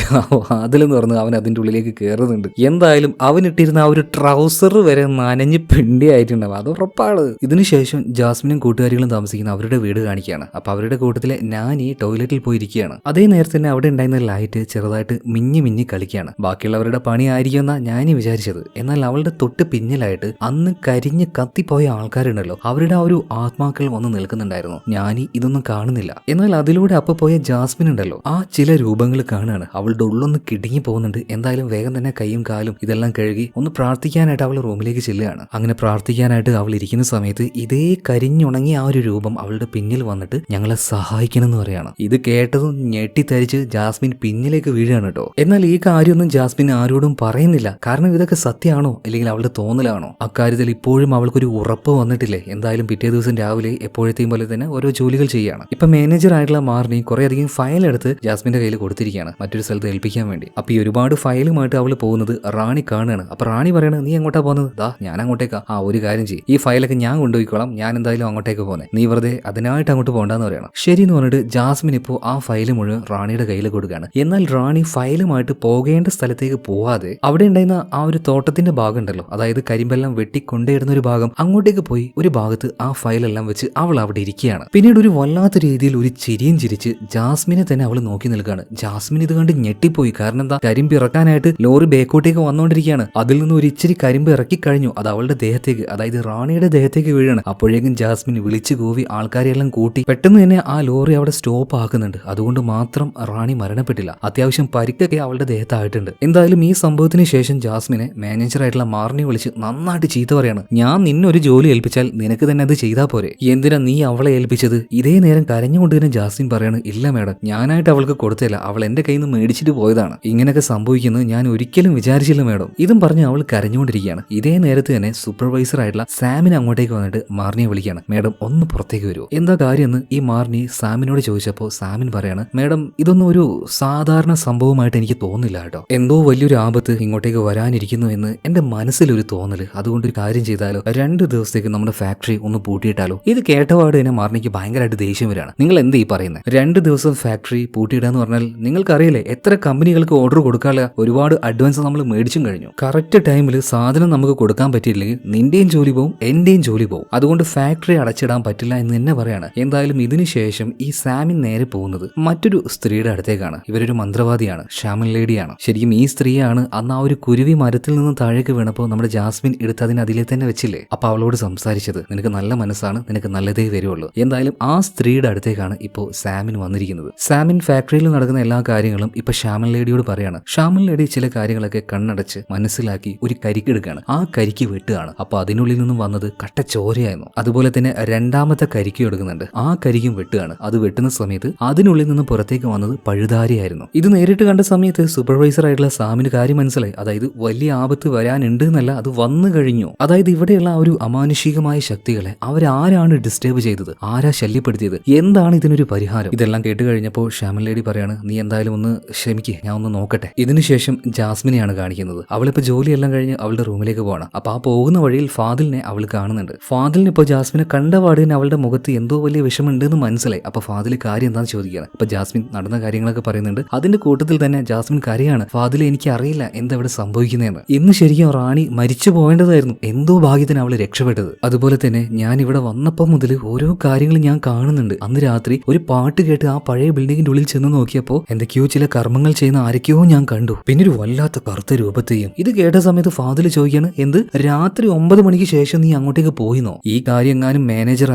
വാതിൽ തുറന്ന് അവൻ അതിന്റെ ഉള്ളിലേക്ക് കയറുന്നുണ്ട്. എന്തായാലും അവനിട്ടിരുന്ന ആ ഒരു ട്രൗസർ വരെ നനഞ്ഞ് പിണ്ടിയായിട്ടുണ്ടാവും, അത് ഉറപ്പാണ്. ഇതിനുശേഷം ജാസ്മിനും കൂട്ടുകാരികളും താമസിക്കുന്ന അവരുടെ വീട് കാണിക്കുകയാണ്. അപ്പൊ അവരുടെ കൂട്ടത്തിലെ നാനി ടോയ്ലറ്റിൽ പോയിരിക്കുകയാണ്. അതേ നേരത്തെ തന്നെ അവിടെ ഉണ്ടായിരുന്ന ലൈറ്റ് ചെറുതായിട്ട് മിന്നി മിന്നി കളിക്കുകയാണ്. ബാക്കിയുള്ളവരുടെ പണി ആയിരിക്കുമെന്നാ ഞാനീ വിചാരിച്ചത്. എന്നാൽ അവളുടെ തൊട്ട് പിന്നിലായിട്ട് അന്ന് കരിഞ്ഞ് കത്തിപ്പോയ ആൾക്കാരുണ്ടല്ലോ, അവരുടെ ആ ഒരു ആത്മാക്കൾ വന്ന് നിൽക്കുന്നുണ്ടായിരുന്നു. ഞാനീ ഇതൊന്നും കാണുന്നില്ല. എന്നാൽ അതിലൂടെ അപ്പൊ പോയ ജാസ്മിൻ ഉണ്ടല്ലോ, ആ ചില രൂപങ്ങൾ കാണുകയാണ്. അവളുടെ ഉള്ളൊന്ന് കിടുങ്ങി പോകുന്നുണ്ട്. എന്തായാലും വേഗം തന്നെ കൈയും കാലും ഇതെല്ലാം കഴുകി ഒന്ന് പ്രാർത്ഥിക്കാനായിട്ട് അവൾ റൂമിലേക്ക് ചെല്ലുകയാണ്. അങ്ങനെ പ്രാർത്ഥിക്കാനായിട്ട് അവൾ ഇരിക്കുന്ന സമയത്ത് ഇതേ കരിഞ്ഞുണങ്ങിയ ആ ഒരു രൂപം അവളുടെ പിന്നിൽ വന്നിട്ട് ഞങ്ങളെ സഹായിക്കണം എന്ന് പറയാണ്. ഇത് കേട്ടതും ഞെട്ടിത്തരിച്ച് ജാസ്മിൻ പിന്നിലേക്ക് വീഴുകയാണ് കേട്ടോ. എന്നാൽ ഈ കാര്യമൊന്നും ജാസ്മിൻ ആരോടും പറയുന്നില്ല. കാരണം ഇതൊക്കെ സത്യമാണോ അല്ലെങ്കിൽ അവളുടെ തോന്നലാണോ? അക്കാര്യത്തിൽ ഇപ്പോഴും അവൾക്കൊരു ഉറപ്പ് വന്നിട്ടില്ലേ. എന്തായാലും പിറ്റേ ദിവസം രാവിലെ എപ്പോഴത്തെയും പോലെ തന്നെ ഓരോ ജോലികൾ ചെയ്യാണ്. ഇപ്പൊ മാനേജർ ആയിട്ടുള്ള മാർണി കുറെ അധികം ഫയൽ എടുത്ത് ജാസ്മിന്റെ കയ്യിൽ കൊടുത്തിരിക്കുകയാണ് മറ്റൊരു സ്ഥലത്ത് ഏൽപ്പിക്കാൻ വേണ്ടി. അപ്പൊ ഈ ഒരുപാട് ഫയലുമായിട്ട് അവൾ പോകുന്നത് റാണി കാണുകയാണ്. അപ്പൊ റാണി പറയണ, നീ എങ്ങോട്ടാ പോകുന്നത്? ദാ ഞാൻ അങ്ങോട്ടേക്കാ. ആ ഒരു കാര്യം ചെയ്യും, ഈ ഫയലൊക്കെ ഞാൻ കൊണ്ടുപോയിക്കോളാം, ഞാൻ എന്തായാലും അങ്ങോട്ടേക്ക് പോകുന്നത്, നീ വെറുതെ അതിനായിട്ട് അങ്ങോട്ട് പോകണ്ടെന്ന് പറയണം. ശരി എന്ന് പറഞ്ഞിട്ട് ജാസ്മിൻ ഇപ്പോൾ ആ ഫയൽ മുഴുവൻ റാണിയുടെ കയ്യിൽ കൊടുക്കുകയാണ്. എന്നാൽ റാണി ഫയലുമായിട്ട് പോകേണ്ട സ്ഥലത്തേക്ക് പോവാതെ അവിടെ ഉണ്ടായിരുന്ന ആ ഒരു തോട്ടത്തിന്റെ ഭാഗം ഉണ്ടല്ലോ, അതായത് കരിമ്പെല്ലാം വെട്ടിക്കൊണ്ടേടുന്ന ഒരു ഭാഗം, അങ്ങോട്ടേക്ക് പോയി ഒരു ഭാഗത്ത് ആ ഫയലെല്ലാം വെച്ച് അവൾ അവിടെ ഇരിക്കുകയാണ്. പിന്നീട് ഒരു വല്ലാത്ത രീതിയിൽ ഒരു ചിരിയും ചിരിച്ച് ജാസ്മിനെ തന്നെ അവൾ നോക്കി നിൽക്കുകയാണ്. ജാസ്മിൻ ഇത് കണ്ട് ഞെട്ടിപ്പോയി. കാരണം എന്താ, കരിമ്പ് ഇറക്കാനായിട്ട് ലോറി ബേക്കോട്ടേക്ക് വന്നുകൊണ്ടിരിക്കുകയാണ്. അതിൽ നിന്ന് ഒരു ഇച്ചിരി കരിമ്പ് ഇറക്കി കഴിഞ്ഞു. അത് അവളുടെ ദേഹത്തേക്ക്, അതായത് റാണിയുടെ ദേഹത്തേക്ക് വീഴാണ്. അപ്പോഴേക്കും ജാസ്മിൻ വിളിച്ചു കൂവി ആൾക്കാരെല്ലാം കൂട്ടി പെട്ടെന്ന് തന്നെ ആ ലോറി അവിടെ സ്റ്റോപ്പ് ആക്കുന്നുണ്ട്. അതുകൊണ്ട് മാത്രം റാണി മരണപ്പെട്ടില്ല. അത്യാവശ്യം പരിക്കൊക്കെ അവളുടെ ദേഹത്തായിട്ടുണ്ട്. എന്തായാലും ഈ സംഭവത്തിന് ശേഷം ജാസ്മിനെ മാനേജറായിട്ടുള്ള മാർണി വിളിച്ച് നന്നായിട്ട് ചീത്ത പറയാണ്. ഞാൻ നിന്നൊരു ജോലി ഏൽപ്പിച്ചാൽ നിനക്ക് തന്നെ അത് ചെയ്താൽ പോരെ, എന്തിനാ നീ അവളെ ഏൽപ്പിച്ചത്? ഇതേ നേരം കരഞ്ഞുകൊണ്ട് തന്നെ ജാസ്മിൻ പറയാണ്, ഇല്ല മാഡം, ഞാനായിട്ട് അവൾക്ക് കൊടുത്തില്ല, അവൾ എന്റെ കയ്യിൽ നിന്ന് മേടിച്ചിട്ട് പോയതാണ്. ഇങ്ങനെയൊക്കെ സംഭവിക്കുന്നത് ഞാൻ ഒരിക്കലും വിചാരിച്ചില്ല മാഡം. ഇതും പറഞ്ഞ് അവൾ കരഞ്ഞുകൊണ്ടിരിക്കുകയാണ്. ഇതേ നേരത്ത് തന്നെ സൂപ്പർവൈസർ ആയിട്ടുള്ള സാമിനെ അങ്ങോട്ടേക്ക് വന്നിട്ട് മാർണിയെ വിളിക്കുകയാണ്. മാഡം ഒന്ന് പുറത്തേക്ക് വരുമോ? എന്താ കാര്യമെന്ന് ഈ മാർണി സാമിനോട് ചോദിച്ചപ്പോൾ സാമിൻ പറയാണ്, മാഡം ഇതൊന്നും ഒരു സാധാരണ സംഭവമായിട്ട് എനിക്ക് തോന്നുന്നില്ല കേട്ടോ. എന്തോ വലിയൊരു ആപത്ത് ഇങ്ങോട്ടേക്ക് വരാനിരിക്കുന്നു എന്ന് എന്റെ മനസ്സിലൊരു തോന്നല്. അതുകൊണ്ട് ഒരു കാര്യം ചെയ്താലോ, 2 ദിവസത്തേക്ക് നമ്മുടെ ഫാക്ടറി ഒന്ന് പൂട്ടിയിട്ടാലോ? ഇത് കേട്ടപാട് തന്നെ മാർണിക്ക് ഭയങ്കരമായിട്ട് ദേഷ്യം വരാണ്. നിങ്ങൾ എന്ത് ഈ പറയുന്നത്? 2 ദിവസം ഫാക്ടറി പൂട്ടിയിടാന്ന് പറഞ്ഞാൽ നിങ്ങൾക്കറിയില്ലേ എത്ര കമ്പനികൾക്ക് ഓർഡർ കൊടുക്കാനുള്ള ഒരുപാട് അഡ്വാൻസ് നമ്മൾ മേടിച്ചും കഴിഞ്ഞു. കറക്റ്റ് ടൈമിൽ സാധനം നമുക്ക് കൊടുക്കാൻ പറ്റിയില്ലെങ്കിൽ നിന്റെയും ജോലി പോവും, എന്റെയും ജോലി പോവും. അതുകൊണ്ട് ഫാക്ടറി അടച്ചിടാൻ പറ്റില്ല എന്ന് തന്നെ പറയാണ്. എന്തായാലും ഇതിനുശേഷം ഈ സാമിൻ നേരെ പോകുന്നത് മറ്റൊരു സ്ത്രീയുടെ അടുത്തേക്കാണ്. ഇവരൊരു മന്ത്രവാദിയാണ്, ഷാമൻ ലേഡിയാണ്. ശരിക്കും ഈ സ്ത്രീയാണ് അന്ന് ആ ഒരു കുരുവി മരത്തിൽ നിന്ന് താഴേക്ക് വീണപ്പോൾ നമ്മുടെ ജാസ്മിൻ എടുത്ത് അതിനെ അതിലെ തന്നെ വെച്ചില്ലേ, അപ്പൊ അവളോട് സംസാരിച്ചത്, നിനക്ക് നല്ല മനസ്സാണ്, നിനക്ക് നല്ലതേ വരുള്ളൂ. എന്തായാലും ആ സ്ത്രീയുടെ അടുത്തേക്കാണ് ഇപ്പോൾ സാമിൻ വന്നിരിക്കുന്നത്. സാമിൻ ഫാക്ടറിയിൽ നടക്കുന്ന എല്ലാ കാര്യങ്ങളും ഇപ്പൊ ഷാമൻ ലേഡിയോട് പറയാണ്. ഷാമൻ ലേഡി ചില കാര്യങ്ങളൊക്കെ കണ്ണടച്ച് മനസ്സിലാക്കി ഒരു കരിക്കെടുക്കുകയാണ്. ആ കരിക്ക് വെട്ടുകയാണ്. അപ്പൊ അതിനുള്ളിൽ നിന്നും വന്നത് കട്ട ചോരയായിരുന്നു. അതുപോലെ തന്നെ രണ്ടാമത്തെ കരിക്കും എടുക്കുന്നുണ്ട്. ആ കരിക്കും വെട്ടുകയാണ്. അത് വെട്ടുന്ന സമയത്ത് അതിനുള്ളിൽ നിന്നും പുറത്തേക്ക് വന്നത് പഴുതാരിയായിരുന്നു. ഇത് നേരിട്ട് കണ്ട സമയത്ത് സൂപ്പർവൈസർ ആയിട്ടുള്ള സാമിന് കാര്യം മനസ്സിലായി. അതായത് വലിയ ആപത്ത് വരാനുണ്ട് എന്നല്ല, അത് വന്നു കഴിഞ്ഞു. അതായത് ഇവിടെയുള്ള ആ ഒരു അമാനുഷികമായ ശക്തികളെ അവരാരാണ് ഡിസ്റ്റർബ് ചെയ്തത്, ആരാ ശല്യപ്പെടുത്തിയത്, എന്താണ് ഇതിനൊരു പരിഹാരം? ഇതെല്ലാം കേട്ട് കഴിഞ്ഞപ്പോൾ ഷാമൻ ലേഡി പറയാണ്, നീ എന്തായാലും ഒന്ന് ക്ഷമിക്ക്, ഞാൻ ഒന്ന് നോക്കട്ടെ. ഇതിനുശേഷം ജാസ്മിനെയാണ് കാണിക്കുന്നത്. അവളിപ്പോ ജോലിയെല്ലാം കഴിഞ്ഞ് അവളുടെ റൂമിലേക്ക് പോകണം. അപ്പൊ ആ പോകുന്ന വഴിയിൽ ഫാദിലിനെ അവൾ കാണുന്നുണ്ട്. ഫാദിലിന് ഇപ്പോൾ ജാസ്മിനെ കണ്ടപാടിന് അവളുടെ മുഖത്ത് എന്തോ വലിയ വിഷമുണ്ട് എന്ന് മനസ്സിലായി. അപ്പൊ ഫാദിൽ കാര്യം എന്താണെന്ന് ചോദിക്കുകയാണ്. അപ്പൊ ജാസ്മിൻ നടന്ന കാര്യങ്ങളൊക്കെ പറയുന്നുണ്ട്. അതിന്റെ കൂട്ടത്തിൽ തന്നെ ജാസ്മിൻ കരയാണ്, ഫാദിൽ എനിക്ക് അറിയില്ല എന്താ ഇവിടെ സംഭവിക്കുന്നതെന്ന്. ഇന്ന് ശരിക്കും റാണി മരിച്ചു പോകേണ്ടതായിരുന്നു, എന്തോ ഭാഗ്യത്തിന് അവള് രക്ഷപ്പെട്ടത്. അതുപോലെ തന്നെ ഞാൻ ഇവിടെ വന്നപ്പോൾ മുതൽ ഓരോ കാര്യങ്ങളും ഞാൻ കാണുന്നുണ്ട്. അന്ന് രാത്രി ഒരു പാട്ട് കേട്ട് ആ പഴയ ബിൽഡിങ്ങിന്റെ ഉള്ളിൽ ചെന്ന് നോക്കിയപ്പോൾ എന്തൊക്കെയോ ചില കർമ്മങ്ങൾ ചെയ്യുന്ന ആരൊക്കെയോ ഞാൻ കണ്ടു. പിന്നെ ഒരു വല്ലാത്ത കറുത്ത രൂപത്തെയും. ഇത് കേട്ട സമയത്ത് ഫാദിൽ ചോദിക്കാണ്, എന്ത് രാത്രി 9 മണിക്ക് ശേഷം നീ അങ്ങോട്ടേക്ക് പോയിന്നോ? ഈ കാര്യം എങ്ങാനും മാനേജർ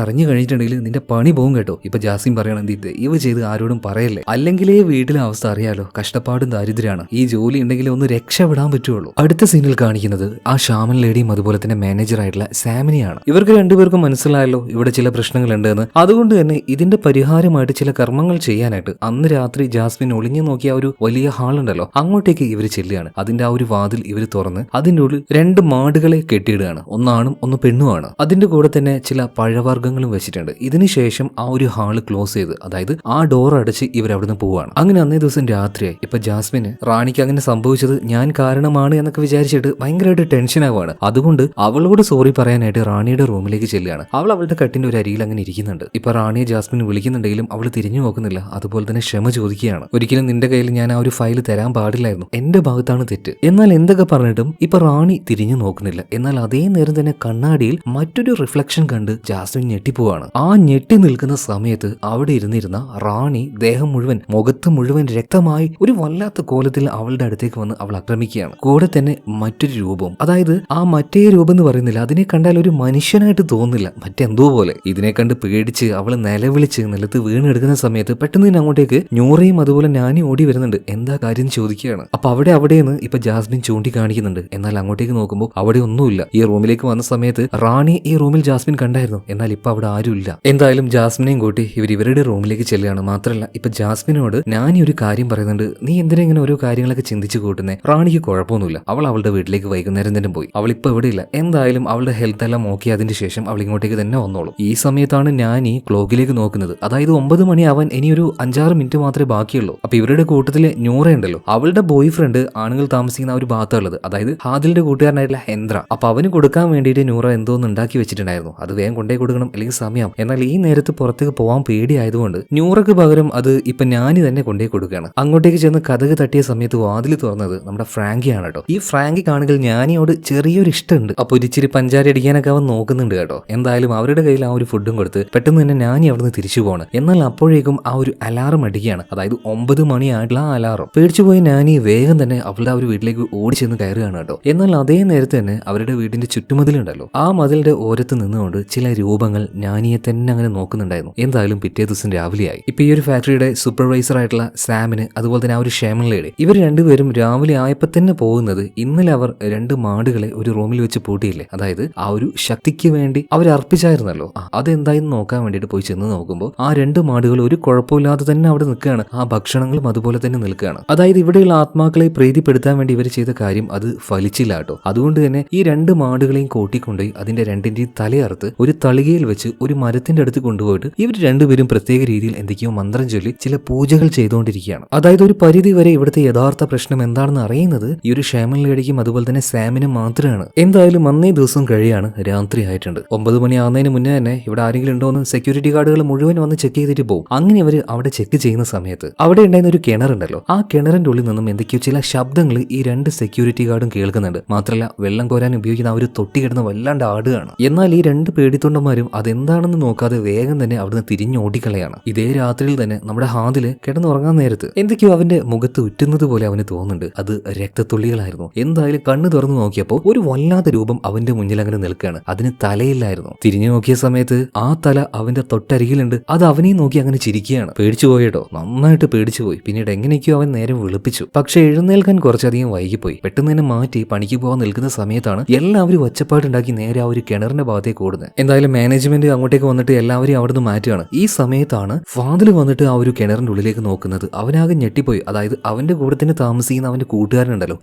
അറിഞ്ഞു കഴിഞ്ഞിട്ടുണ്ടെങ്കിൽ നിന്റെ പണി പോകും കേട്ടോ. ഇപ്പൊ ജാസിം പറയണം, എന്ത് ഇവ ചെയ്ത് ആരോടും പറയല്ലേ, അല്ലെങ്കിലേ വീട്ടിലെ അവസ്ഥ അറിയാലോ, കഷ്ടപ്പാടും ദാരിദ്ര്യമാണ്. ഈ ജോലി ഉണ്ടെങ്കിൽ ഒന്ന് രക്ഷപ്പെടാൻ പറ്റുള്ളൂ. അടുത്ത സീനിൽ കാണിക്കുന്നത് ആ ഷാമൻ ലേഡിയും അതുപോലെ തന്നെ മാനേജർ ആയിട്ടുള്ള സാമിനെയാണ്. ഇവർക്ക് രണ്ടുപേർക്കും മനസ്സിലായല്ലോ ഇവിടെ ചില പ്രശ്നങ്ങൾ ഉണ്ടെന്ന്. അതുകൊണ്ട് തന്നെ ഇതിന്റെ പരിഹാരമായിട്ട് ചില കർമ്മങ്ങൾ ചെയ്യാനായിട്ട് അന്ന് രാത്രി ജാസ്മിൻ ഒളിഞ്ഞു നോക്കിയ ഒരു വലിയ ഹാൾ ഉണ്ടല്ലോ, അങ്ങോട്ടേക്ക് ഇവർ ചെല്ലുകയാണ്. അതിന്റെ ആ ഒരു വാതിൽ ഇവർ തുറന്ന് അതിന്റെ ഉള്ളിൽ 2 മാടുകളെ കെട്ടിയിടുകയാണ്. ഒന്നാണും ഒന്ന് പെണ്ണുമാണ്. അതിന്റെ കൂടെ തന്നെ ചില പഴവർഗ്ഗങ്ങളും വെച്ചിട്ടുണ്ട്. ഇതിനുശേഷം ആ ഒരു ഹാള് ക്ലോസ് ചെയ്ത്, അതായത് ആ ഡോർ അടച്ച് ഇവർ അവിടുന്ന് പോവാണ്. അങ്ങനെ അന്നേ ദിവസം രാത്രിയായി. ഇപ്പൊ ജാസ്മിന് റാണിക്ക് അങ്ങനെ സംഭവിച്ചത് ഞാൻ കാരണമാണ് എന്നൊക്കെ വിചാരിച്ചിട്ട് ഭയങ്കരമായിട്ട് ടെൻഷൻ ആവുകയാണ്. അതുകൊണ്ട് അവളോട് സോറി പറയാനായിട്ട് റാണിയുടെ റൂമിലേക്ക് ചെല്ലുകയാണ്. അവൾ അവളുടെ കട്ടിന്റെ ഒരു അരിയിൽ അങ്ങനെ ഇരിക്കുന്നുണ്ട്. ഇപ്പൊ റാണിയെ ജാസ്മിൻ വിളിക്കുന്നുണ്ടെങ്കിലും അവൾ തിരിഞ്ഞു നോക്കുന്നില്ല. അതുപോലെ തന്നെ ക്ഷമ ചോദിക്കുകയാണ്. ഒരിക്കലും നിന്റെ കയ്യിൽ ഞാൻ ആ ഒരു ഫയൽ തരാൻ പാടില്ലായിരുന്നു, എന്റെ ഭാഗത്താണ് തെറ്റ്. എന്നാൽ എന്തൊക്കെ പറഞ്ഞിട്ടും ഇപ്പൊ റാണി തിരിഞ്ഞു നോക്കുന്നില്ല. എന്നാൽ അതേ നേരം തന്നെ കണ്ണാടിയിൽ മറ്റൊരു റിഫ്ലക്ഷൻ കണ്ട് ജാസ്മിൻ ഞെട്ടിപ്പോവാണ്. ആ ഞെട്ടി നിൽക്കുന്ന സമയത്ത് അവിടെ ഇരുന്നിരുന്ന റാണി ദേഹം മുഴുവൻ മുഖത്ത് മുഴുവൻ രക്തമായി ഒരു വല്ലാത്ത കോലത്തിൽ അവളുടെ അടുത്തേക്ക് വന്ന് അവൾ ആക്രമിക്കുകയാണ്. കൂടെ തന്നെ മറ്റൊരു രൂപം, അതായത് ആ മറ്റേ രൂപം എന്ന് പറയുന്നില്ല, അതിനെ കണ്ടാൽ ഒരു മനുഷ്യനായിട്ട് തോന്നില്ല, മറ്റെന്തോ പോലെ. ഇതിനെ കണ്ട് പേടിച്ച് അവൾ നിലവിളിച്ച് നിലത്ത് വീണെടുക്കുന്ന സമയത്ത് പെട്ടെന്ന് തന്നെ അങ്ങോട്ടേക്ക് നൂറയും അതുപോലെ ഞാനും ഓടി വരുന്നുണ്ട്. എന്താ കാര്യം ചോദിക്കുകയാണ്. അപ്പൊ അവിടെയെന്ന് ഇപ്പൊ ജാസ്മിൻ ചൂണ്ടിക്കാണിക്കുന്നുണ്ട്. എന്നാൽ അങ്ങോട്ടേക്ക് നോക്കുമ്പോൾ അവിടെ ഒന്നുമില്ല. ഈ റൂമിലേക്ക് വന്ന സമയത്ത് റാണി ഈ റൂമിൽ ജാസ്മിൻ കണ്ടായിരുന്നു, എന്നാൽ ഇപ്പൊ അവിടെ ആരുമില്ല. എന്തായാലും ജാസ്മിനെയും കൂട്ടി ഇവരുടെ റൂമിലേക്ക് ചെല്ലുകയാണ്. മാത്രമല്ല ഇപ്പൊ ജാസ്മിനോട് ഞാൻ ഒരു കാര്യം പറയുന്നുണ്ട്, നീ എന്തിനാ ഇങ്ങനെ ഓരോ കാര്യങ്ങളൊക്കെ ചിന്തിച്ചു കൂട്ടുന്നേ? റാണിക്ക് കുഴപ്പമൊന്നുമില്ല, അവൾ അവളുടെ വീട്ടിലേക്ക് വൈകുന്നേരം തന്നെ പോയി, അവൾ ഇപ്പൊ ഇവിടെ ഇല്ല. എന്തായാലും അവളുടെ ഹെൽത്ത് എല്ലാം നോക്കി അതിന് ശേഷം അവൾ ഇങ്ങോട്ടേക്ക് തന്നെ വന്നോളൂ. ഈ സമയത്താണ് ഞാൻ ഈ ക്ലോക്കിലേക്ക് നോക്കുന്നത്. അതായത് 9 മണിയാവാൻ ഇനിയൊരു 5-6 മിനിറ്റ് മാത്രമേ ബാക്കിയുള്ളൂ. അപ്പൊ ഇവരുടെ കൂട്ടത്തില് ന്യൂറ ഉണ്ടല്ലോ, അവളുടെ ബോയ് ഫ്രണ്ട് ആണുങ്ങൾ താമസിക്കുന്ന ആ ഒരു ഭാഗത്തുള്ളത്, അതായത് ഹാദിലിന്റെ കൂട്ടുകാരനായിട്ടുള്ള ഹെന്ദ്ര. അപ്പൊ അവന് കൊടുക്കാൻ വേണ്ടിയിട്ട് ന്യൂറ എന്തോന്ന് ഉണ്ടാക്കി വെച്ചിട്ടുണ്ടായിരുന്നു. അത് വേഗം കൊണ്ടേ കൊടുക്കണം, അല്ലെങ്കിൽ സമയം. എന്നാൽ ഈ നേരത്ത് പുറത്തേക്ക് പോകാൻ പേടിയായതുകൊണ്ട് ന്യൂറക്ക് പകരം അത് ഇപ്പൊ ഞാനി തന്നെ കൊണ്ടേ കൊടുക്കുകയാണ്. അങ്ങോട്ടേക്ക് ചെന്ന് കഥക് തട്ടിയ സമയത്ത് വാതിൽ തുറന്നത് നമ്മുടെ ഫ്രാങ്കിയാണ് കേട്ടോ. ഈ ഫ്രാങ്കി കാണുകൾ ഞാനിയോട് ചെറിയൊരു ഇഷ്ടമുണ്ട്. അപ്പൊ ഒരിച്ചിരി പഞ്ചാര അടിക്കാനൊക്കെ അവൻ നോക്കുന്നുണ്ട് കേട്ടോ. എന്തായാലും അവരുടെ കയ്യിൽ ആ ഒരു ഫുഡും കൊടുത്ത് പെട്ടെന്ന് തന്നെ ഞാനി അവിടുന്ന് തിരിച്ചു പോവാണ്. എന്നാൽ അപ്പോഴേക്കും ആ ഒരു അലാറം അടിക്കുകയാണ്. അതായത് 9 മണിയായിട്ടുള്ള ആ അലാറം. പേടിച്ചു പോയി ഞാനി വേഗം തന്നെ അവളുടെ ആ ഒരു വീട്ടിലേക്ക് ഓടി ചെന്ന് കയറുകയാണ് കേട്ടോ. എന്നാൽ അതേ നേരത്തെ തന്നെ അവരുടെ വീടിന്റെ ചുറ്റുമതിലുണ്ടല്ലോ, ആ മതിലിന്റെ ഓരത്ത് നിന്നുകൊണ്ട് ചില രൂപങ്ങൾ ഞാനിയെ തന്നെ അങ്ങനെ നോക്കുന്നുണ്ടായിരുന്നു. എന്തായാലും പിറ്റേ ദിവസം രാവിലെയായി. ഇപ്പൊ ഈ ഒരു ഫാക്ടറിയുടെ സൂപ്പർവൈസർ ആയിട്ടുള്ള സാമിന് അതുപോലെ തന്നെ ആ ഒരു ഷേമൻലയുടെ ഇവർ രണ്ടുപേരും രാവിലെ ആയപ്പോ തന്നെ പോകുന്നത്, ഇന്നലെ അവർ 2 മാടുകളെ ഒരു റൂമിൽ വെച്ച് പൂട്ടിയില്ലേ, അതായത് ആ ഒരു ശക്തിക്ക് വേണ്ടി അവർ അർപ്പിച്ചായിരുന്നല്ലോ, അതെന്തായെന്ന് നോക്കാൻ വേണ്ടിയിട്ട് പോയി ചെന്ന് നോക്കുമ്പോൾ ആ 2 മാടുകൾ ഒരു കുഴപ്പമില്ലാതെ തന്നെ അവിടെ നിൽക്കുകയാണ്. ആ ഭക്ഷണങ്ങളും അതുപോലെ തന്നെ നിൽക്കുകയാണ്. അതായത് ഇവിടെയുള്ള ആത്മാക്കളെ പ്രീതിപ്പെടുത്താൻ വേണ്ടി ഇവർ ചെയ്ത കാര്യം അത് ഫലിച്ചില്ല കേട്ടോ. അതുകൊണ്ട് തന്നെ ഈ 2 മാടുകളെയും കൂട്ടിക്കൊണ്ടുപോയി അതിന്റെ 2ന്റെയും തലയറുത്ത് ഒരു തളികയിൽ വെച്ച് ഒരു മരത്തിന്റെ അടുത്ത് കൊണ്ടുപോയിട്ട് ഇവർ രണ്ടുപേരും പ്രത്യേക രീതിയിൽ എന്തൊക്കെയോ മന്ത്രം ചൊല്ലി ചില പൂജകൾ ചെയ്തുകൊണ്ടിരിക്കുകയാണ്. അതായത് ഒരു പരിധി വരെ ഇവിടുത്തെ യഥാർത്ഥ പ്രശ്നം എന്താണെന്ന് അറിയുന്നത് ഈ ഒരു ഷേമൻ ലേഡിക്കും അതുപോലെ തന്നെ സാമിനും മാത്രമാണ്. എന്തായാലും അന്നേ ദിവസം കഴിയാണ്, രാത്രി ആയിട്ടുണ്ട്. 9 മണി ആവുന്നതിന് മുന്നേ തന്നെ ഇവിടെ ആരെങ്കിലും ഉണ്ടോ എന്ന് സെക്യൂരിറ്റി ഗാർഡുകൾ മുഴുവൻ വന്ന് ചെക്ക് ചെയ്തിട്ട് പോകും. അങ്ങനെ ഇവർ അവിടെ ചെക്ക് ചെയ്യുന്ന സമയത്ത് അവിടെ ഉണ്ടായിരുന്ന ഒരു കിണറുണ്ടല്ലോ, ആ കിണറിന്റെ ഉള്ളിൽ നിന്നും എന്തൊക്കെയോ ചില ശബ്ദങ്ങൾ ഈ 2 സെക്യൂരിറ്റി ഗാർഡും കേൾക്കുന്നുണ്ട്. മാത്രമല്ല വെള്ളം കോരാൻ ഉപയോഗിക്കുന്ന ആ ഒരു തൊട്ടി കിടന്ന് വല്ലാണ്ട് ആടുകയാണ്. എന്നാൽ ഈ 2 പേടിത്തൊണ്ടന്മാരും അതെന്താണെന്ന് നോക്കാതെ വേഗം തന്നെ അവിടുന്ന് തിരിഞ്ഞോടിക്കളയാണ്. ഇതേ രാത്രിയിൽ തന്നെ നമ്മുടെ ഹാദില് കിടന്നുറങ്ങാൻ നേരത്ത് എന്തൊക്കെയോ അവന്റെ മുഖത്ത് ഉറ്റുന്നത് പോലെ അവന് തോന്നുന്നുണ്ട്. അത് രക്തത്തുള്ളികളായിരുന്നു. എന്തായാലും കണ്ണു തുറന്നു നോക്കിയപ്പോൾ ഒരു വല്ലാത്ത രൂപം അവന്റെ മുന്നിൽ അങ്ങനെ നിൽക്കുകയാണ്. അതിന് തലയില്ലായിരുന്നു. തിരിഞ്ഞു നോക്കിയ സമയത്ത് ആ തല അവന്റെ തൊട്ടരികിലുണ്ട്. അത് അവനെ നോക്കി അങ്ങനെ ചിരിക്കുകയാണ്. പേടിച്ചു പോയിട്ടോ, നന്നായിട്ട് പേടിച്ചു പോയി. പിന്നീട് എങ്ങനെയൊക്കെയോ അവൻ നേരം വിളിപ്പിച്ചു. പക്ഷെ എഴുന്നേൽക്കാൻ കുറച്ചധികം വൈകിപ്പോയി. പെട്ടെന്ന് തന്നെ മാറ്റി പണിക്ക് പോകാൻ നിൽക്കുന്ന സമയത്താണ് എല്ലാവരും ഒച്ചപ്പാടുണ്ടാക്കി നേരെ ആ ഒരു കിണറിന്റെ ഭാഗത്തേക്ക് ഓടുന്നത്. എന്തായാലും മാനേജ്മെന്റ് അങ്ങോട്ടേക്ക് വന്നിട്ട് എല്ലാവരെയും അവിടുന്ന് മാറ്റുകയാണ്. ഈ സമയത്താണ് ഫാദിൽ വന്നിട്ട് ആ ഒരു കിണറിന്റെ ഉള്ളിലേക്ക് നോക്കുന്നത്. അവനാകെ ഞെട്ടിപ്പോയി. അതായത് അവന്റെ കൂടെ തന്നെ താമസിക്കുന്ന അവന്റെ കൂട്ടുകാരനുണ്ടല്ലോ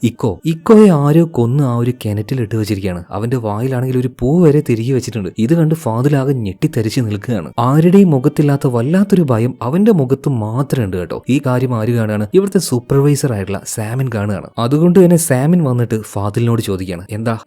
ഇക്കോയെ ആരോ കൊന്ന് ആ ഒരു കിണറ്റിൽ ഇട്ട് വെച്ചിരിക്കുകയാണ്. അവന്റെ വായിലാണെങ്കിൽ ഒരു പൂ വരെ തിരികെ വെച്ചിട്ടുണ്ട്. ഇത് കണ്ട് ഫാദിലാകെ ഞെട്ടിത്തരിച്ച് നിൽക്കുകയാണ്. ആരുടെയും മുഖത്തില്ലാത്ത വല്ലാത്തൊരു ഭയം അവന്റെ മുഖത്ത് മാത്രമേ ഉണ്ട് കേട്ടോ. ഈ കാര്യം ആര് കാണുകയാണ്? ഇവിടുത്തെ സൂപ്പർവൈസർ ആയിട്ടുള്ള സാമിൻ കാണുകയാണ്. അതുകൊണ്ട് തന്നെ സാമിൻ വന്നിട്ട് ഫാദിലിനോട് ചോദിക്കുകയാണ്,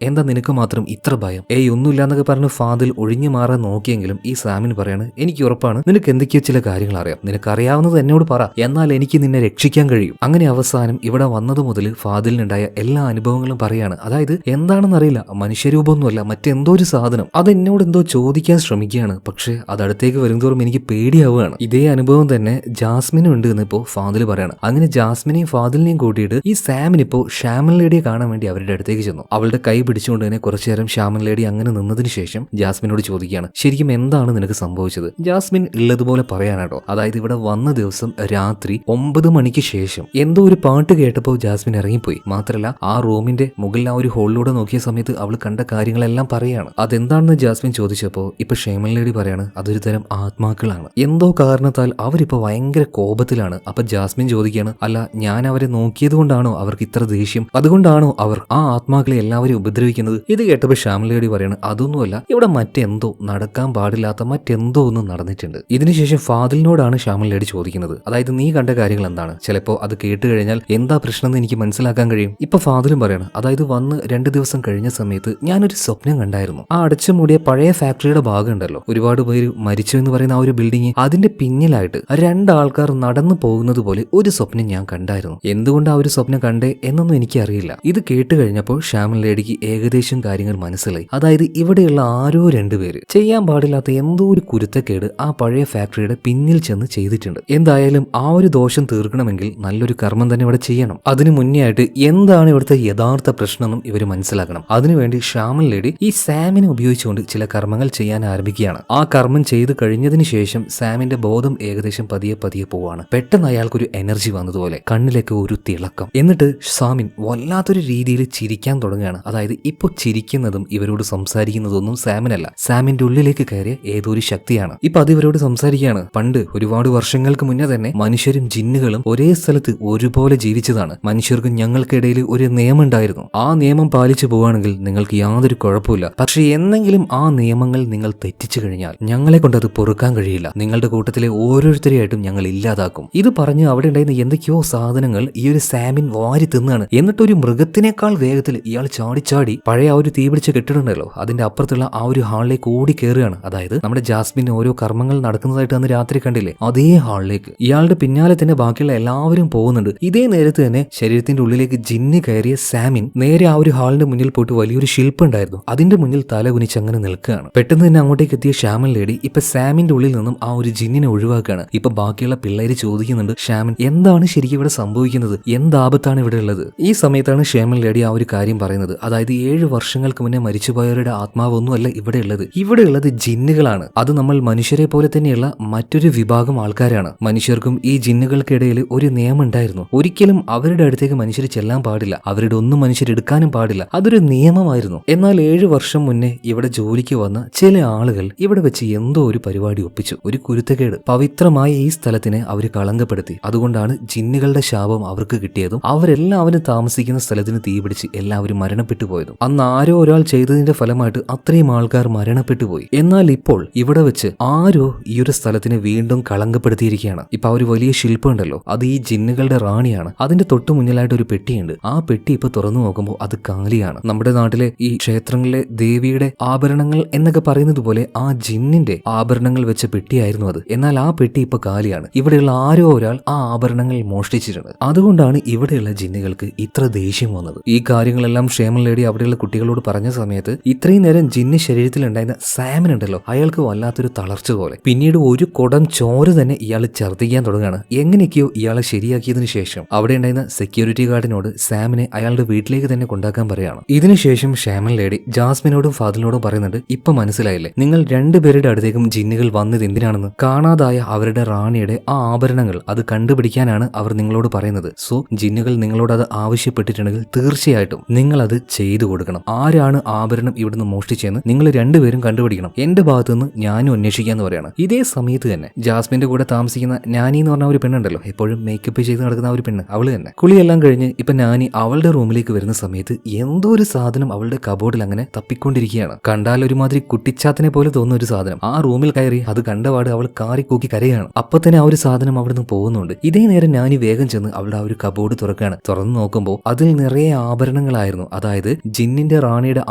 എന്താ നിനക്ക് മാത്രം ഇത്ര ഭയം? ഒന്നുമില്ല എന്നൊക്കെ പറഞ്ഞ് ഫാദിൽ ഒഴിഞ്ഞു മാറാൻ നോക്കിയെങ്കിലും ഈ സാമിൻ പറയാണ്, എനിക്ക് ഉറപ്പാണ് നിനക്ക് എന്തൊക്കെയോ ചില കാര്യങ്ങൾ അറിയാം, നിനക്കറിയാവുന്നത് എന്നോട് പറ, എന്നാൽ എനിക്ക് നിന്നെ രക്ഷിക്കാൻ കഴിയും. അങ്ങനെ അവസാനം ഇവിടെ വന്നത് മുതൽ ഫാദിലിനുണ്ടായ എല്ലാ അനുഭവങ്ങളും പറയാണ്. അതായത് എന്താണെന്നറിയില്ല, മനുഷ്യരൂപമൊന്നുമല്ല, മറ്റെന്തോ ഒരു സാധനം അത് എന്നോട് എന്തോ ചോദിക്കാൻ ശ്രമിക്കുകയാണ്. പക്ഷെ അത് അടുത്തേക്ക് വരുന്തോറും എനിക്ക് പേടിയാവുകയാണ്. ഇതേ അനുഭവം തന്നെ ജാസ്മിനും ഉണ്ട് എന്ന് ഇപ്പോ ഫാദിൽ പറയാണ്. അങ്ങനെ ജാസ്മിനെയും ഫാദിലിനെയും കൂട്ടിയിട്ട് ഈ സാമിനിപ്പോ ഷാമൻ ലേഡിയെ കാണാൻ വേണ്ടി അവരുടെ അടുത്തേക്ക് ചെന്നു. അവളുടെ കൈ പിടിച്ചുകൊണ്ട് തന്നെ കുറച്ചു നേരം ഷാമൻ ലേഡി അങ്ങനെ നിന്നതിന് ശേഷം ജാസ്മിനോട് ചോദിക്കുകയാണ്, ശരിക്കും എന്താണ് നിനക്ക് സംഭവിച്ചത്? ജാസ്മിൻ ഉള്ളതുപോലെ പറയാനാട്ടോ. അതായത് ഇവിടെ വന്ന ദിവസം രാത്രി 9 മണിക്ക് ശേഷം എന്തോ ഒരു പാട്ട് കേട്ടപ്പോൾ ജാസ്മിൻ ഇറങ്ങിപ്പോയി. മാത്രമല്ല ആ റൂമിന്റെ മുകളിൽ ആ ഒരു ഹോളിലൂടെ നോക്കിയ സമയത്ത് അവൾ കണ്ട കാര്യങ്ങളെല്ലാം പറയാണ്. അതെന്താണെന്ന് ജാസ്മിൻ ചോദിച്ചപ്പോ ഇപ്പൊ ഷേമൻ ലേഡി പറയാണ്, അതൊരു തരം ആത്മാക്കളാണ്. എന്തോ കാരണത്താൽ അവരിപ്പോ ഭയങ്കര കോപത്തിലാണ്. അപ്പൊ ജാസ്മിൻ ചോദിക്കുകയാണ്, അല്ല ഞാൻ അവരെ നോക്കിയത് കൊണ്ടാണോ അവർക്ക് ഇത്ര ദേഷ്യം? അതുകൊണ്ടാണോ അവർ ആ ആത്മാക്കളെ എല്ലാവരും ഉപദ്രവിക്കുന്നത്? ഇത് കേട്ടപ്പോൾ ഷാമൻ ലേഡി പറയാണ്, അതൊന്നുമല്ല, ഇവിടെ മറ്റെന്തോ നടക്കാൻ പാടില്ലാത്ത മറ്റെന്തോ ഒന്നും നടന്നിട്ടുണ്ട്. ഇതിനുശേഷം ഫാദിലിനോടാണ് ഷാമൻ ലേഡി ചോദിക്കുന്നത്, അതായത് നീ കണ്ട കാര്യങ്ങൾ എന്താണ്? ചിലപ്പോ അത് കേട്ട് കഴിഞ്ഞാൽ എന്താ പ്രശ്നം എന്ന് എനിക്ക് മനസ്സിലാക്കാൻ കഴിയും. ഇപ്പൊ ഫാദിലും പറയാണ്, അതായത് വന്ന് 2 ദിവസം കഴിഞ്ഞ സമയത്ത് ഞാനൊരു സ്വപ്നം കണ്ടായിരുന്നു. ആ അടച്ചു മൂടിയ പഴയ ഫാക്ടറിയുടെ ഭാഗം ഉണ്ടല്ലോ, ഒരുപാട് പേര് മരിച്ചു എന്ന് പറയുന്ന ആ ഒരു ബിൽഡിംഗ്, അതിന്റെ പിന്നിലായിട്ട് 2 ആൾക്കാർ നടന്നു പോകുന്നത് പോലെ ഒരു സ്വപ്നം ഞാൻ കണ്ടായിരുന്നു. എന്തുകൊണ്ട് ആ ഒരു സ്വപ്നം കണ്ടേ എന്നൊന്നും എനിക്കറിയില്ല. ഇത് കേട്ട് കഴിഞ്ഞപ്പോൾ ഷാമൻ ലേഡിക്ക് ഏകദേശം കാര്യങ്ങൾ മനസ്സിലായി. അതായത് ഇവിടെയുള്ള ആരോ 2 പേര് ചെയ്യാൻ പാടില്ലാത്ത എന്തോ ഒരു കുരുത്തക്കേട് ആ പഴയ ഫാക്ടറിയുടെ പിന്നിൽ ചെന്ന് ചെയ്തിട്ടുണ്ട്. എന്തായാലും ആ ഒരു ദോഷം തീർക്കണമെങ്കിൽ നല്ലൊരു കർമ്മം തന്നെ ഇവിടെ ചെയ്യണം. അതിനു മുന്നേ ആയിട്ട് എന്താണ് ഇവിടുത്തെ യഥാർത്ഥ പ്രശ്നമെന്നും ഇവർ മനസ്സിലാക്കണം. അതിനുവേണ്ടി ശ്യാമൽ ലേഡി ഈ സാമിനെ ഉപയോഗിച്ചുകൊണ്ട് ചില കർമ്മങ്ങൾ ചെയ്യാൻ ആരംഭിക്കുകയാണ്. ആ കർമ്മം ചെയ്ത് കഴിഞ്ഞതിന് ശേഷം സാമിന്റെ ബോധം ഏകദേശം പതിയെ പതിയെ പോവാണ്. പെട്ടെന്ന് അയാൾക്കൊരു എനർജി വന്നതുപോലെ കണ്ണിലേക്ക് ഒരു തിളക്കം. എന്നിട്ട് സാമിൻ വല്ലാത്തൊരു രീതിയിൽ ചിരിക്കാൻ തുടങ്ങുകയാണ്. അതായത് ഇപ്പോൾ ചിരിക്കുന്നതും ഇവരോട് സംസാരിക്കുന്നതൊന്നും സാമിനല്ല, സാമിന്റെ ഉള്ളിലേക്ക് കയറിയ ഏതോ ഒരു ശക്തിയാണ്. ഇപ്പൊ അത് ഇവരോട് സംസാരിക്കുകയാണ്. പണ്ട് ഒരുപാട് വർഷങ്ങൾക്ക് മുന്നേ തന്നെ മനുഷ്യരും ജിന്നുകളും ഒരേ സ്ഥലത്ത് ഒരുപോലെ ജീവിച്ചതാണ്. മനുഷ്യർക്കും ഞങ്ങൾക്കിടയിൽ ഒരു നിയമം ഉണ്ടായിരുന്നു. ആ നിയമം പാലിച്ചു പോവുകയാണെങ്കിൽ നിങ്ങൾക്ക് യാതൊരു കുഴപ്പമില്ല. പക്ഷെ എന്നെങ്കിലും ആ നിയമങ്ങൾ നിങ്ങൾ തെറ്റിച്ചു കഴിഞ്ഞാൽ ഞങ്ങളെ കൊണ്ട് അത് പൊറുക്കാൻ കഴിയില്ല. നിങ്ങളുടെ കൂട്ടത്തിലെ ഓരോരുത്തരെയായിട്ടും ഞങ്ങൾ ഇല്ലാതാക്കും. ഇത് പറഞ്ഞ് അവിടെ ഉണ്ടായിരുന്ന എന്തൊക്കെയോ സാധനങ്ങൾ ഈ ഒരു സാമിൻ വാരി തിന്നാണ്. എന്നിട്ടൊരു മൃഗത്തിനേക്കാൾ വേഗത്തിൽ ഇയാൾ ചാടി പഴയ ആ ഒരു തീപിടിച്ച കെട്ടിടുണ്ടല്ലോ അതിന്റെ അപ്പുറത്തുള്ള ആ ഒരു ഹാളിലേക്ക് ഓടി കയറുകയാണ്. അതായത് നമ്മുടെ ജാസ്മിൻ ഓരോ കർമ്മങ്ങൾ നടക്കുന്നതായിട്ട് അന്ന് രാത്രി കണ്ടില്ലേ, അതേ ഹാളിലേക്ക് ഇയാളുടെ പിന്നാലെ തന്നെ ബാക്കിയുള്ള എല്ലാവരും പോകുന്നുണ്ട്. ഇതേ നേരത്ത് തന്നെ ശരീരത്തിന്റെ ഉള്ളിലേക്ക് ജിന്ന് കയറിയ സാമിൻ നേരെ ആ ഒരു ഹാളിന്റെ മുന്നിൽ പോയിട്ട് വലിയൊരു ശില്പം ഉണ്ടായിരുന്നു, അതിന്റെ മുന്നിൽ തല കുനിച്ച് അങ്ങനെ നിൽക്കുകയാണ്. പെട്ടെന്ന് തന്നെ അങ്ങോട്ടേക്ക് എത്തിയ ശ്യാമൻ ലേഡി ഇപ്പൊ സാമിന്റെ ഉള്ളിൽ നിന്നും ആ ഒരു ജിന്നിനെ ഒഴിവാക്കുകയാണ്. ഇപ്പൊ ബാക്കിയുള്ള പിള്ളേര് ചോദിക്കുന്നുണ്ട്, ശ്യാമൻ എന്താണ് ശരിക്കും ഇവിടെ സംഭവിക്കുന്നത്, എന്താപത്താണ് ഇവിടെ ഉള്ളത്? ഈ സമയത്താണ് ശ്യാമൻ ലേഡി ആ ഒരു കാര്യം പറയുന്നത്. അതായത് 7 വർഷങ്ങൾക്ക് മുന്നേ മരിച്ചുപോയവരുടെ ആത്മാവൊന്നുമല്ല ഇവിടെ ഉള്ളത് ജിന്നുകളാണ്. അത് നമ്മൾ മനുഷ്യരെ പോലെ തന്നെയുള്ള മറ്റൊരു വിഭാഗം ആൾക്കാരാണ്. മനുഷ്യർക്കും ഈ ജിന്നുകൾക്കിടയിൽ ഒരു നിയമം ഉണ്ടായിരുന്നു. ഒരിക്കലും അവരുടെ അടുത്തേക്ക് മനുഷ്യർ ചെല്ലാൻ പാടില്ല, അവരുടെ ഒന്നും മനുഷ്യരെടുക്കാനും പാടില്ല. അതൊരു നിയമമായിരുന്നു. എന്നാൽ 7 വർഷം മുന്നേ ഇവിടെ ജോലിക്ക് വന്ന ചില ആളുകൾ ഇവിടെ വെച്ച് എന്തോ ഒരു പരിപാടി ഒപ്പിച്ചു. ഒരു കുരുത്തക്കേട്. പവിത്രമായ ഈ സ്ഥലത്തിനെ അവർ കളങ്കപ്പെടുത്തി. അതുകൊണ്ടാണ് ജിന്നുകളുടെ ശാപം അവർക്ക് കിട്ടിയതും അവരെല്ലാവരും താമസിക്കുന്ന സ്ഥലത്തിന് തീപിടിച്ച് എല്ലാവരും മരണപ്പെട്ടു പോയതും. അന്ന് ആരോ ഒരാൾ ചെയ്തതിന്റെ ഫലമായിട്ട് അത്രയും ആൾക്കാർ മരണപ്പെട്ടു പോയി. എന്നാൽ ഇപ്പോൾ ഇവിടെ വെച്ച് ആരോ ഈ ഒരു സ്ഥലത്തിനെ വീണ്ടും കളങ്കപ്പെടുത്തിയിരിക്കുകയാണ്. ഇപ്പൊ ആ ഒരു വലിയ ശില്പം ഉണ്ടല്ലോ, അത് ഈ ജിന്നുകളുടെ റാണിയാണ്. അതിന്റെ തൊട്ടു മുന്നിലായിട്ട് ഒരു പെട്ടിയുണ്ട്. ആ പെട്ടി ഇപ്പൊ തുറന്നു നോക്കുമ്പോൾ അത് കാലിയാണ്. നമ്മുടെ നാട്ടിലെ ഈ ക്ഷേത്രങ്ങളിലെ ദേവിയുടെ ആഭരണങ്ങൾ എന്നൊക്കെ പറയുന്നത് പോലെ ആ ജിന്നിന്റെ ആഭരണങ്ങൾ വെച്ച പെട്ടിയായിരുന്നു അത്. എന്നാൽ ആ പെട്ടി ഇപ്പൊ കാലിയാണ്. ഇവിടെയുള്ള ആരോ ഒരാൾ ആ ആഭരണങ്ങൾ മോഷ്ടിച്ചിട്ടുണ്ട്. അതുകൊണ്ടാണ് ഇവിടെയുള്ള ജിന്നുകൾക്ക് ഇത്ര ദേഷ്യം വന്നത്. ഈ കാര്യങ്ങളെല്ലാം ക്ഷേമം ലേഡി അവിടെയുള്ള കുട്ടികളോട് പറഞ്ഞ സമയത്ത് ഇത്രയും നേരം ജിന്ന് ശരീരത്തിൽ ഉണ്ടായിരുന്ന സാമൻ ഉണ്ടല്ലോ, അയാൾക്ക് വല്ലാത്തൊരു തളർച്ച പോലെ. പിന്നീട് ഒരു കുടം ചോര തന്നെ ഇയാൾ ഛർദ്ദിക്കാൻ തുടങ്ങുകയാണ്. എങ്ങനെയൊക്കെയോ ഇയാളെ ശരിയാക്കിയതിനു ശേഷം അവിടെ ഉണ്ടായിരുന്ന സെക്യൂരിറ്റി ഗാർഡിനോട് സാമിനെ അയാളുടെ വീട്ടിലേക്ക് തന്നെ കൊണ്ടാക്കാൻ പറയാണ്. ഇതിനുശേഷം ക്ഷേമൻ ലേഡി ജാസ്മിനോടും ഫാദിലിനോടും പറയുന്നുണ്ട്, ഇപ്പൊ മനസ്സിലായില്ലേ നിങ്ങൾ രണ്ടുപേരുടെ അടുത്തേക്കും ജിന്നുകൾ വന്നത് എന്തിനാണെന്ന്? കാണാതായ അവരുടെ റാണിയുടെ ആ ആഭരണങ്ങൾ അത് കണ്ടുപിടിക്കാനാണ് അവർ നിങ്ങളോട് പറയുന്നത്. സോ ജിന്നുകൾ നിങ്ങളോട് അത് ആവശ്യപ്പെട്ടിട്ടുണ്ടെങ്കിൽ തീർച്ചയായിട്ടും നിങ്ങൾ അത് ചെയ്തു കൊടുക്കണം. ആരാണ് ആഭരണം ഇവിടുന്ന് മോഷ്ടിച്ചെന്ന് നിങ്ങൾ രണ്ടുപേരും കണ്ടുപിടിക്കണം. എന്റെ ഭാഗത്തുനിന്ന് ഞാനും അന്വേഷിക്കാന്ന് പറയാണ്. ഇതേ സമയത്ത് തന്നെ ജാസ്മിന്റെ കൂടെ താമസിക്കുന്ന നാനി എന്ന് പറഞ്ഞ ഒരു പെണ്ണുണ്ടല്ലോ, എപ്പോഴും മേക്കപ്പ് ചെയ്ത് നടക്കുന്ന ഒരു പെണ്ണ്, അവള് തന്നെ കുളിയെല്ലാം കഴിഞ്ഞ് ഇപ്പൊ നാനി അവളുടെ റൂമിലേക്ക് വരുന്ന സമയത്ത് എന്തോ ഒരു സാധനം അവളുടെ കബോർഡിൽ അങ്ങനെ തപ്പിക്കൊണ്ടിരിക്കുകയാണ്. കണ്ടാൽ ഒരുമാതിരി കുട്ടിച്ചാത്തിനെ പോലെ തോന്നുന്ന ഒരു സാധനം. ആ റൂമിൽ കയറി അത് കണ്ടപാട് അവൾ കാറിക്കൂക്കി കരയാണ്. അപ്പൊ തന്നെ ആ ഒരു സാധനം അവിടുന്ന് പോകുന്നുണ്ട്. ഇതേ നേരം നാനി വേഗം ചെന്ന് അവളുടെ ആ ഒരു കബോർഡ് തുറക്കുകയാണ്. തുറന്നു നോക്കുമ്പോൾ അതിൽ നിറയെ ആഭരണങ്ങളായിരുന്നു. അതായത് ജിന്നിന്റെ റാണിയുടെ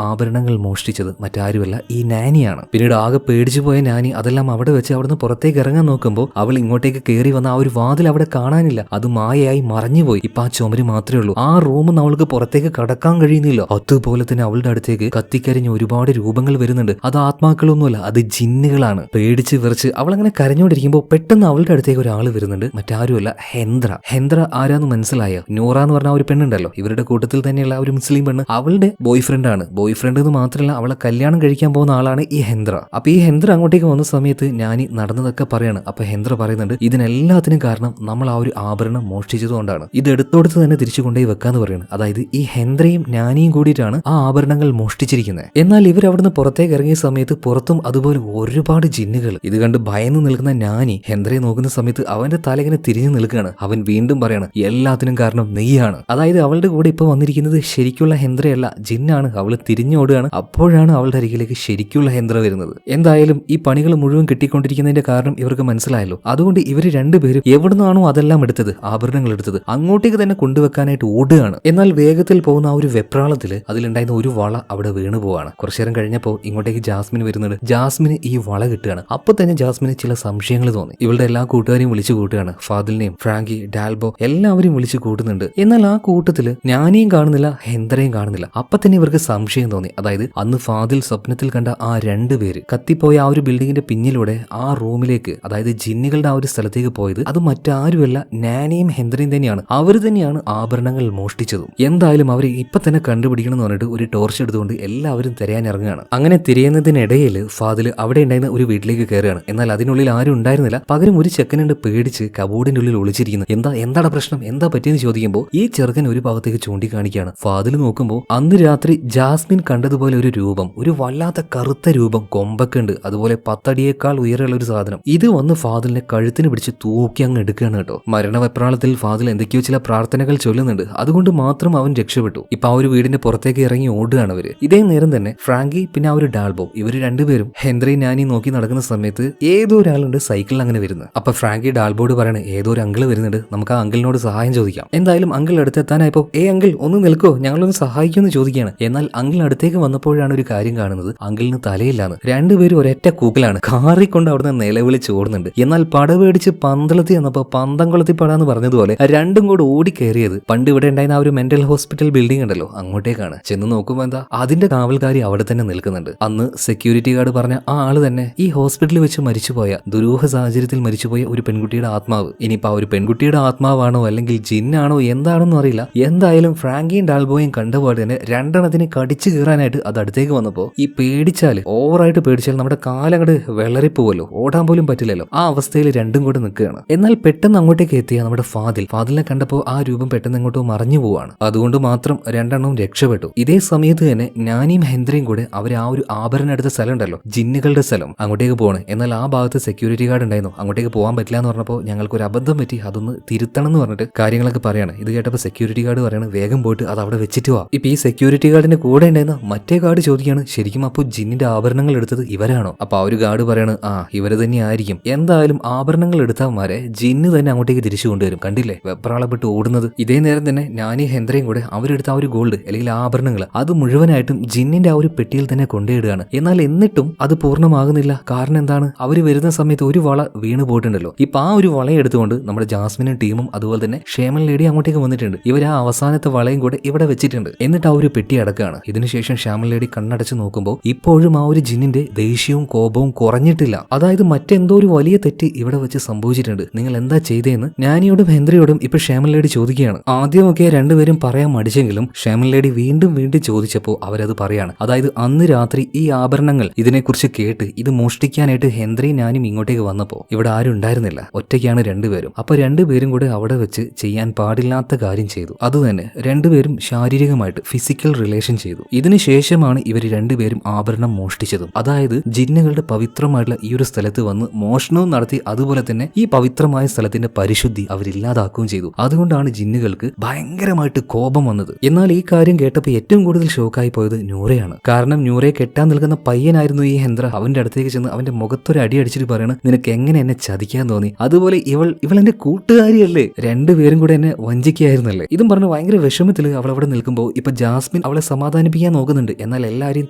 ആഭരണങ്ങൾ മോഷ്ടിച്ചത് മറ്റാരുമല്ല, ഈ നാനിയാണ്. പിന്നീട് ആകെ പേടിച്ചു പോയ നാനി അതെല്ലാം അവിടെ വെച്ച് അവിടുന്ന് പുറത്തേക്ക് ഇറങ്ങാൻ നോക്കുമ്പോൾ അവൾ ഇങ്ങോട്ടേക്ക് കയറി വന്ന ആ ഒരു വാതിൽ അവിടെ കാണാനില്ല. അത് മായയായി മറഞ്ഞുപോയി. ഇപ്പൊ ആ ചുമര് മാത്രമേ ഉള്ളൂ. ആ റൂമിൽ അവൾക്ക് പുറത്തേക്ക് കടക്കാൻ കഴിയുന്നില്ല. അതുപോലെ തന്നെ അവളുടെ അടുത്തേക്ക് കത്തിക്കരിഞ്ഞ ഒരുപാട് രൂപങ്ങൾ വരുന്നുണ്ട്. അത് ആത്മാക്കളൊന്നുമല്ല, അത് ജിന്നുകളാണ്. പേടിച്ച് വിറച്ച് അവൾ അങ്ങനെ കരഞ്ഞോണ്ടിരിക്കുമ്പോൾ പെട്ടെന്ന് അവളുടെ അടുത്തേക്ക് ഒരാൾ വരുന്നുണ്ട്. മറ്റാരുമല്ല, ഹെന്ദ്ര ആരാന്ന് മനസ്സിലായോ? നൂറ എന്ന് പറഞ്ഞ ഒരു പെണ്ണുണ്ടല്ലോ, ഇവരുടെ കൂട്ടത്തിൽ തന്നെയുള്ള ഒരു മുസ്ലിം പെണ്ണ്. അവളുടെ ബോയ്ഫ്രണ്ട് ആണ്. ബോയ്ഫ്രണ്ട് എന്ന് മാത്രമല്ല, അവളെ കല്യാണം കഴിക്കാൻ പോകുന്ന ആളാണ് ഈ ഹെന്ദ്ര. അപ്പൊ ഈ ഹെന്ദ്ര അങ്ങോട്ടേക്ക് വന്ന സമയത്ത് ഞാൻ നടന്നതൊക്കെ പറയാണ്. അപ്പൊ ഹെന്ദ്ര പറയുന്നുണ്ട്, ഇതിനെല്ലാത്തിനും കാരണം നമ്മൾ ആ ഒരു ആഭരണം മോഷ്ടിച്ചതുകൊണ്ടാണ്. ഇത് എടുത്തോടുത്ത് തന്നെ തിരിച്ചു കൊണ്ടുപോയി വെക്കാന്ന് പറയുന്നത്. അതായത് ഈ ഹെന്ദ്രയും നാനിയും കൂടിയിട്ടാണ് ആ ആഭരണങ്ങൾ മോഷ്ടിച്ചിരിക്കുന്നത്. എന്നാൽ ഇവർ അവിടുന്ന് പുറത്തേക്ക് ഇറങ്ങിയ സമയത്ത് പുറത്തും അതുപോലെ ഒരുപാട് ജിന്നുകൾ. ഇത് കണ്ട് ഭയന്ന് നിൽക്കുന്ന നാനി ഹെന്ദ്രയെ നോക്കുന്ന സമയത്ത് അവന്റെ തല ഇങ്ങനെ തിരിഞ്ഞു നിൽക്കുകയാണ്. അവൻ വീണ്ടും പറയാണ്, എല്ലാത്തിനും കാരണം നെയ്യാണ്. അതായത് അവളുടെ കൂടെ ഇപ്പൊ വന്നിരിക്കുന്നത് ശരിക്കുള്ള ഹെന്ദ്രയല്ല, ജിന്നാണ്. അവള് തിരിഞ്ഞോടുകയാണ്. അപ്പോഴാണ് അവളുടെ അരികിലേക്ക് ശരിക്കുള്ള ഹെന്ദ്ര വരുന്നത്. എന്തായാലും ഈ പണികൾ മുഴുവൻ കിട്ടിക്കൊണ്ടിരിക്കുന്നതിന്റെ കാരണം ഇവർക്ക് മനസ്സിലായല്ലോ. അതുകൊണ്ട് ഇവര് രണ്ടുപേരും എവിടുന്നാണോ അതെല്ലാം എടുത്തത്, ആഭരണങ്ങൾ എടുത്തത്, അങ്ങോട്ടേക്ക് തന്നെ കൊണ്ടുവെക്കാനായിട്ട് ഓടുകയാണ്. എന്നാൽ വേഗത്തിൽ പോകുന്ന ആ ഒരു വെപ്രാളത്തില് അതിലുണ്ടായിരുന്ന ഒരു വള അവിടെ വീണു പോവാണ്. കുറച്ചു നേരം കഴിഞ്ഞപ്പോൾ ഇങ്ങോട്ടേക്ക് ജാസ്മിൻ വരുന്നുണ്ട്. ജാസ്മിന് ഈ വള കിട്ടുകയാണ്. അപ്പൊ തന്നെ ജാസ്മിന് ചില സംശയങ്ങൾ തോന്നി. ഇവളുടെ എല്ലാ കൂട്ടുകാരെയും വിളിച്ചു കൂട്ടുകയാണ്. ഫാദിലിനെയും ഫ്രാങ്കി, ഡാൽബോ എല്ലാവരും വിളിച്ചു കൂട്ടുന്നുണ്ട്. എന്നാൽ ആ കൂട്ടത്തില് നാനിയും കാണുന്നില്ല, ഹെന്ദ്രയും കാണുന്നില്ല. അപ്പൊ തന്നെ ഇവർക്ക് സംശയം തോന്നി. അതായത് അന്ന് ഫാദിൽ സ്വപ്നത്തിൽ കണ്ട ആ രണ്ടുപേര്, കത്തിപ്പോയ ആ ഒരു ബിൽഡിങ്ങിന്റെ പിന്നിലൂടെ ആ റൂമിലേക്ക്, അതായത് ജിന്നുകളുടെ ആ ഒരു സ്ഥലത്തേക്ക് പോയത് അത് മറ്റാരുമല്ല നാനിയും ഹെൻറിയും തന്നെയാണ്. അവർ തന്നെയാണ് ആഭരണങ്ങൾ മോഷ്ടിച്ചതും. എന്തായാലും അവരെ ഇപ്പൊ തന്നെ കണ്ടുപിടിക്കണം എന്ന് പറഞ്ഞിട്ട് ഒരു ടോർച്ച് എടുത്തുകൊണ്ട് എല്ലാവരും തിരയാനിറങ്ങുകയാണ്. അങ്ങനെ തിരയുന്നതിനിടയിൽ ഫാദിൽ അവിടെ ഉണ്ടായിരുന്ന ഒരു വീട്ടിലേക്ക് കയറുകയാണ്. എന്നാൽ അതിനുള്ളിൽ ആരും ഉണ്ടായിരുന്നില്ല. പകരം ഒരു ചെക്കനുണ്ട് പേടിച്ച് കബോർഡിന്റെ ഉള്ളിൽ ഒളിച്ചിരിക്കുന്നു. എന്താണ് പ്രശ്നം, എന്താ പറ്റിയെന്ന് ചോദിക്കുമ്പോൾ ഈ ചെറുക്കൻ ഒരു ഭാഗത്തേക്ക് ചൂണ്ടിക്കാണിക്കുകയാണ്. ഫാദിൽ നോക്കുമ്പോൾ അന്ന് രാത്രി ജാസ്മിൻ കണ്ടതുപോലെ ഒരു രൂപം, ഒരു വല്ലാത്ത കറുത്ത രൂപം, കൊമ്പൊക്കെ ഉണ്ട്, അതുപോലെ 10 അടിയേക്കാൾ ഉയരമുള്ള ഒരു സാധനം. ഇത് വന്ന് ഫാദിലിനെ കഴുത്തിന് പിടിച്ച് തൂക്കി അങ്ങ് എടുക്കുകയാണ് കേട്ടോ. മരണവെപ്രാളത്തിൽ ഫാദിൽ എന്തൊക്കെയോ ചില പ്രാർത്ഥനകൾ ചൊല്ലുന്നുണ്ട്. അതുകൊണ്ട് മാത്രം അവൻ രക്ഷപ്പെട്ടു. ഇപ്പൊ ആ ഒരു വീടിന്റെ പുറത്തേക്ക് ഇറങ്ങി ഓടുകയാണ് അവര്. ഇതേ നേരം തന്നെ ഫ്രാങ്കി പിന്നെ ആ ഒരു ഡാൽബോ, ഇവര് രണ്ടുപേരും ഹെൻറി നാനി നോക്കി നടക്കുന്ന സമയത്ത് ഏതോ ഒരാളുണ്ട് സൈക്കിളിൽ അങ്ങനെ വരുന്നത്. അപ്പൊ ഫ്രാങ്കി ഡാൽബോട് പറയണ ഏതോ ഒരു അങ്കിള് വരുന്നുണ്ട്, നമുക്ക് ആ അങ്കിളിനോട് സഹായം ചോദിക്കാം. എന്തായാലും അങ്കിൾ അടുത്തെത്താനായപ്പോ അങ്കിൾ ഒന്ന് നിൽക്കോ, ഞങ്ങളൊന്ന് സഹായിക്കുമെന്ന് ചോദിക്കുകയാണ്. എന്നാൽ അങ്കിൾ അടുത്തേക്ക് വന്നപ്പോഴാണ് ഒരു കാര്യം കാണുന്നത്. അങ്കിളിന് തലയില്ലാന്ന്. രണ്ടുപേരും ഒരൊറ്റ കൂക്കിലാണ് കാറിക്കൊണ്ട് അവിടുന്ന് നിലവിളിച്ച് ഓടുന്നുണ്ട്. എന്നാൽ പടവേടിച്ച് പന്തളത്തി വന്നപ്പോ പന്തം കൊളത്തി പടാന്ന് പറഞ്ഞതുപോലെ രണ്ടും കൂടെ ഓടിക്കേറിയത് പണ്ട് ഇവിടെ ഉണ്ടായിരുന്ന ആ ഒരു മെന്റൽ ഹോസ്പിറ്റൽ ബിൽഡിംഗ് ഉണ്ടല്ലോ അങ്ങോട്ടേക്കാണ്. ചെന്ന് നോക്കുമ്പോ എന്താ അതിന്റെ കാവൽക്കാരി അവിടെ തന്നെ നിൽക്കുന്നുണ്ട്. അന്ന് സെക്യൂരിറ്റി ഗാർഡ് പറഞ്ഞ ആ ആള് തന്നെ ഈ ഹോസ്പിറ്റലിൽ വെച്ച് മരിച്ചുപോയ, ദുരൂഹ സാഹചര്യത്തിൽ മരിച്ചുപോയ ഒരു പെൺകുട്ടിയുടെ ആത്മാവ്. ഇനിയിപ്പോ ആ ഒരു പെൺകുട്ടിയുടെ ആത്മാവാണോ അല്ലെങ്കിൽ ജിന്നാണോ എന്താണെന്നും അറിയില്ല. എന്തായാലും ഫ്രാങ്കിയും ഡാൽബോയും കണ്ടപാട് തന്നെ രണ്ടെണ്ണത്തിന് കടിച്ചു കീറാനായിട്ട് അത് അടുത്തേക്ക് വന്നപ്പോ ഈ പേടിച്ചാല്, ഓവറായിട്ട് പേടിച്ചാൽ നമ്മുടെ കാലങ്ങട് വെള്ളറിപ്പോവല്ലോ, ഓടാൻ പോലും പറ്റില്ലല്ലോ. ആ അവസ്ഥയിൽ രണ്ടും കൂടെ നിൽക്കുകയാണ്. എന്നാൽ പെട്ടെന്ന് അങ്ങോട്ടേക്ക് എത്തിയ നമ്മുടെ ഫാദിലിനെ കണ്ടപ്പോൾ ആ രൂപം പെട്ടെന്ന് അങ്ങോട്ടോ മറഞ്ഞു പോവാണ്. അതുകൊണ്ട് മാത്രം രണ്ടെണ്ണവും രക്ഷപ്പെട്ടു. ഇതേ സമയത്ത് തന്നെ നാനിയും ഹെൻറിയും കൂടെ അവർ ആ ഒരു ആഭരണം എടുത്ത സ്ഥലം ഉണ്ടല്ലോ, ജിന്നുകളുടെ സ്ഥലം, അങ്ങോട്ടേക്ക് പോവാണ്. എന്നാൽ ആ ഭാഗത്ത് സെക്യൂരിറ്റി ഗാർഡ് ഉണ്ടായിരുന്നു. അങ്ങോട്ടേക്ക് പോകാൻ പറ്റില്ല എന്ന് പറഞ്ഞപ്പോൾ ഞങ്ങൾക്കൊരു അബദ്ധം പറ്റി, അതൊന്ന് തിരുത്തണം എന്ന് പറഞ്ഞിട്ട് കാര്യങ്ങളൊക്കെ പറയാണ്. ഇത് കേട്ടപ്പോൾ സെക്യൂരിറ്റി ഗാർഡ് പറയാണ് വേഗം പോയിട്ട് അത് അവിടെ വെച്ചിട്ട് വാ. ഇപ്പൊ ഈ സെക്യൂരിറ്റി ഗാർഡിന്റെ കൂടെ ഉണ്ടായിരുന്ന മറ്റേ ഗാർഡ് ചോദിക്കുകയാണ് ശരിക്കും അപ്പോൾ ജിന്നിന്റെ ആഭരണങ്ങൾ എടുത്തത് ഇവരാണോ? അപ്പൊ ആ ഒരു ഗാർഡ് പറയാണ് ഇവര് തന്നെ ആയിരിക്കും. എന്തായാലും ആഭരണങ്ങൾ എടുത്തവന്മാരെ ജിന്ന് തന്നെ അങ്ങോട്ടേക്ക് തിരിച്ചു കൊണ്ടുവരും. കണ്ടില്ലേ വെപ്രാളപ്പെട്ട് ഓടുന്നത്. ഇതേ നേരം തന്നെ ഞാനീ ഹെൻറിയും കൂടെ അവരെടുത്ത ആ ഒരു ഗോൾഡ് അല്ലെങ്കിൽ ആഭരണങ്ങൾ അത് മുഴുവനായിട്ടും ജിന്നിന്റെ ആ ഒരു പെട്ടിയിൽ തന്നെ കൊണ്ടുപോയിടുകയാണ്. എന്നാൽ എന്നിട്ടും അത് പൂർണ്ണമാകുന്നില്ല. കാരണം എന്താണ്, അവര് വരുന്ന സമയത്ത് ഒരു വള വീണ് പോയിട്ടുണ്ടല്ലോ. ഇപ്പൊ ആ ഒരു വളയെ എടുത്തുകൊണ്ട് നമ്മുടെ ജാസ്മിനും ടീമും അതുപോലെ തന്നെ ഷേമൻ ലേഡി അങ്ങോട്ടേക്ക് വന്നിട്ടുണ്ട്. ഇവർ ആ അവസാനത്തെ വളയും കൂടെ ഇവിടെ വെച്ചിട്ടുണ്ട്. എന്നിട്ട് ആ ഒരു പെട്ടി അടക്കുകയാണ്. ഇതിനുശേഷം ഷേമൻ ലേഡി കണ്ണടച്ച് നോക്കുമ്പോൾ ഇപ്പോഴും ആ ഒരു ജിന്നിന്റെ ദേഷ്യവും കോപവും കുറഞ്ഞിട്ടില്ല. അതായത് മറ്റെന്തോ ഒരു വലിയ തെറ്റ് ഇവിടെ വെച്ച് സംഭവിച്ചിട്ടുണ്ട്. നിങ്ങൾ എന്താ ചെയ്തതെന്ന് നാനിയോടും ഹെൻറിയോടും ഇപ്പൊ ഷേമൻ ലേഡി ചോദിക്കുകയാണ്. ആദ്യമൊക്കെ രണ്ടുപേരും പറയാൻ മടിച്ചെങ്കിലും ഷേമൻ ലേഡി വീണ്ടും ചോദിച്ചപ്പോൾ അവരത് പറയാണ്. അതായത് അന്ന് രാത്രി ഈ ആഭരണങ്ങൾ ഇതിനെക്കുറിച്ച് കേട്ട് ഇത് മോഷ്ടിക്കാനായിട്ട് ഹെൻറിയും നാനും ഇങ്ങോട്ടേക്ക് വന്നപ്പോൾ ഇവിടെ ആരും ഉണ്ടായിരുന്നില്ല, ഒറ്റയ്ക്കാണ് രണ്ടുപേരും. അപ്പൊ രണ്ടുപേരും കൂടെ അവിടെ വെച്ച് ചെയ്യാൻ പാടില്ലാത്ത കാര്യം ചെയ്തു. അതുതന്നെ രണ്ടുപേരും ശാരീരികമായിട്ട് ഫിസിക്കൽ റിലേഷൻ ചെയ്തു. ഇതിനുശേഷമാണ് ഇവർ രണ്ടുപേരും ആഭരണം മോഷ്ടിച്ചതും. അതായത് ജിന്നുകളുടെ പവിത്രമായിട്ടുള്ള ഈ ഒരു സ്ഥലത്ത് വന്ന് മോഷണവും നടത്തി, അതുപോലെ തന്നെ ഈ പവിത്രമായ സ്ഥലത്തിന്റെ പരിശുദ്ധി അവരില്ലാതാക്കുകയും ചെയ്തു. അതുകൊണ്ടാണ് ജിന്നുകൾക്ക് ഭയങ്കരമായിട്ട് കോപം വന്നത്. എന്നാൽ ഈ കാര്യം കേട്ടപ്പോൾ ഏറ്റവും കൂടുതൽ ഷോക്കായി പോയത് നൂറയാണ്. കാരണം നൂറയെ കെട്ടാൻ നിൽക്കുന്ന പയ്യനായിരുന്നു ഈ ഹെൻറ. അവന്റെ അടുത്തേക്ക് ചെന്ന് അവന്റെ മുഖത്തൊരു അടി അടിച്ചിട്ട് പറയണ് നിനക്ക് എങ്ങനെ എന്നെ ചതിക്കാൻ തോന്നി? അതുപോലെ ഇവൾ എന്റെ കൂട്ടുകാരിയല്ലേ, രണ്ടുപേരും കൂടെ എന്നെ വഞ്ചിക്കായിരുന്നല്ലേ? ഇതും പറഞ്ഞ് ഭയങ്കര വിഷമത്തിൽ അവൾ അവിടെ നിൽക്കുമ്പോൾ ഇപ്പൊ ജാസ്മിൻ അവളെ സമാധാനിപ്പിക്കാൻ നോക്കുന്നുണ്ട്. എന്നാൽ എല്ലാരെയും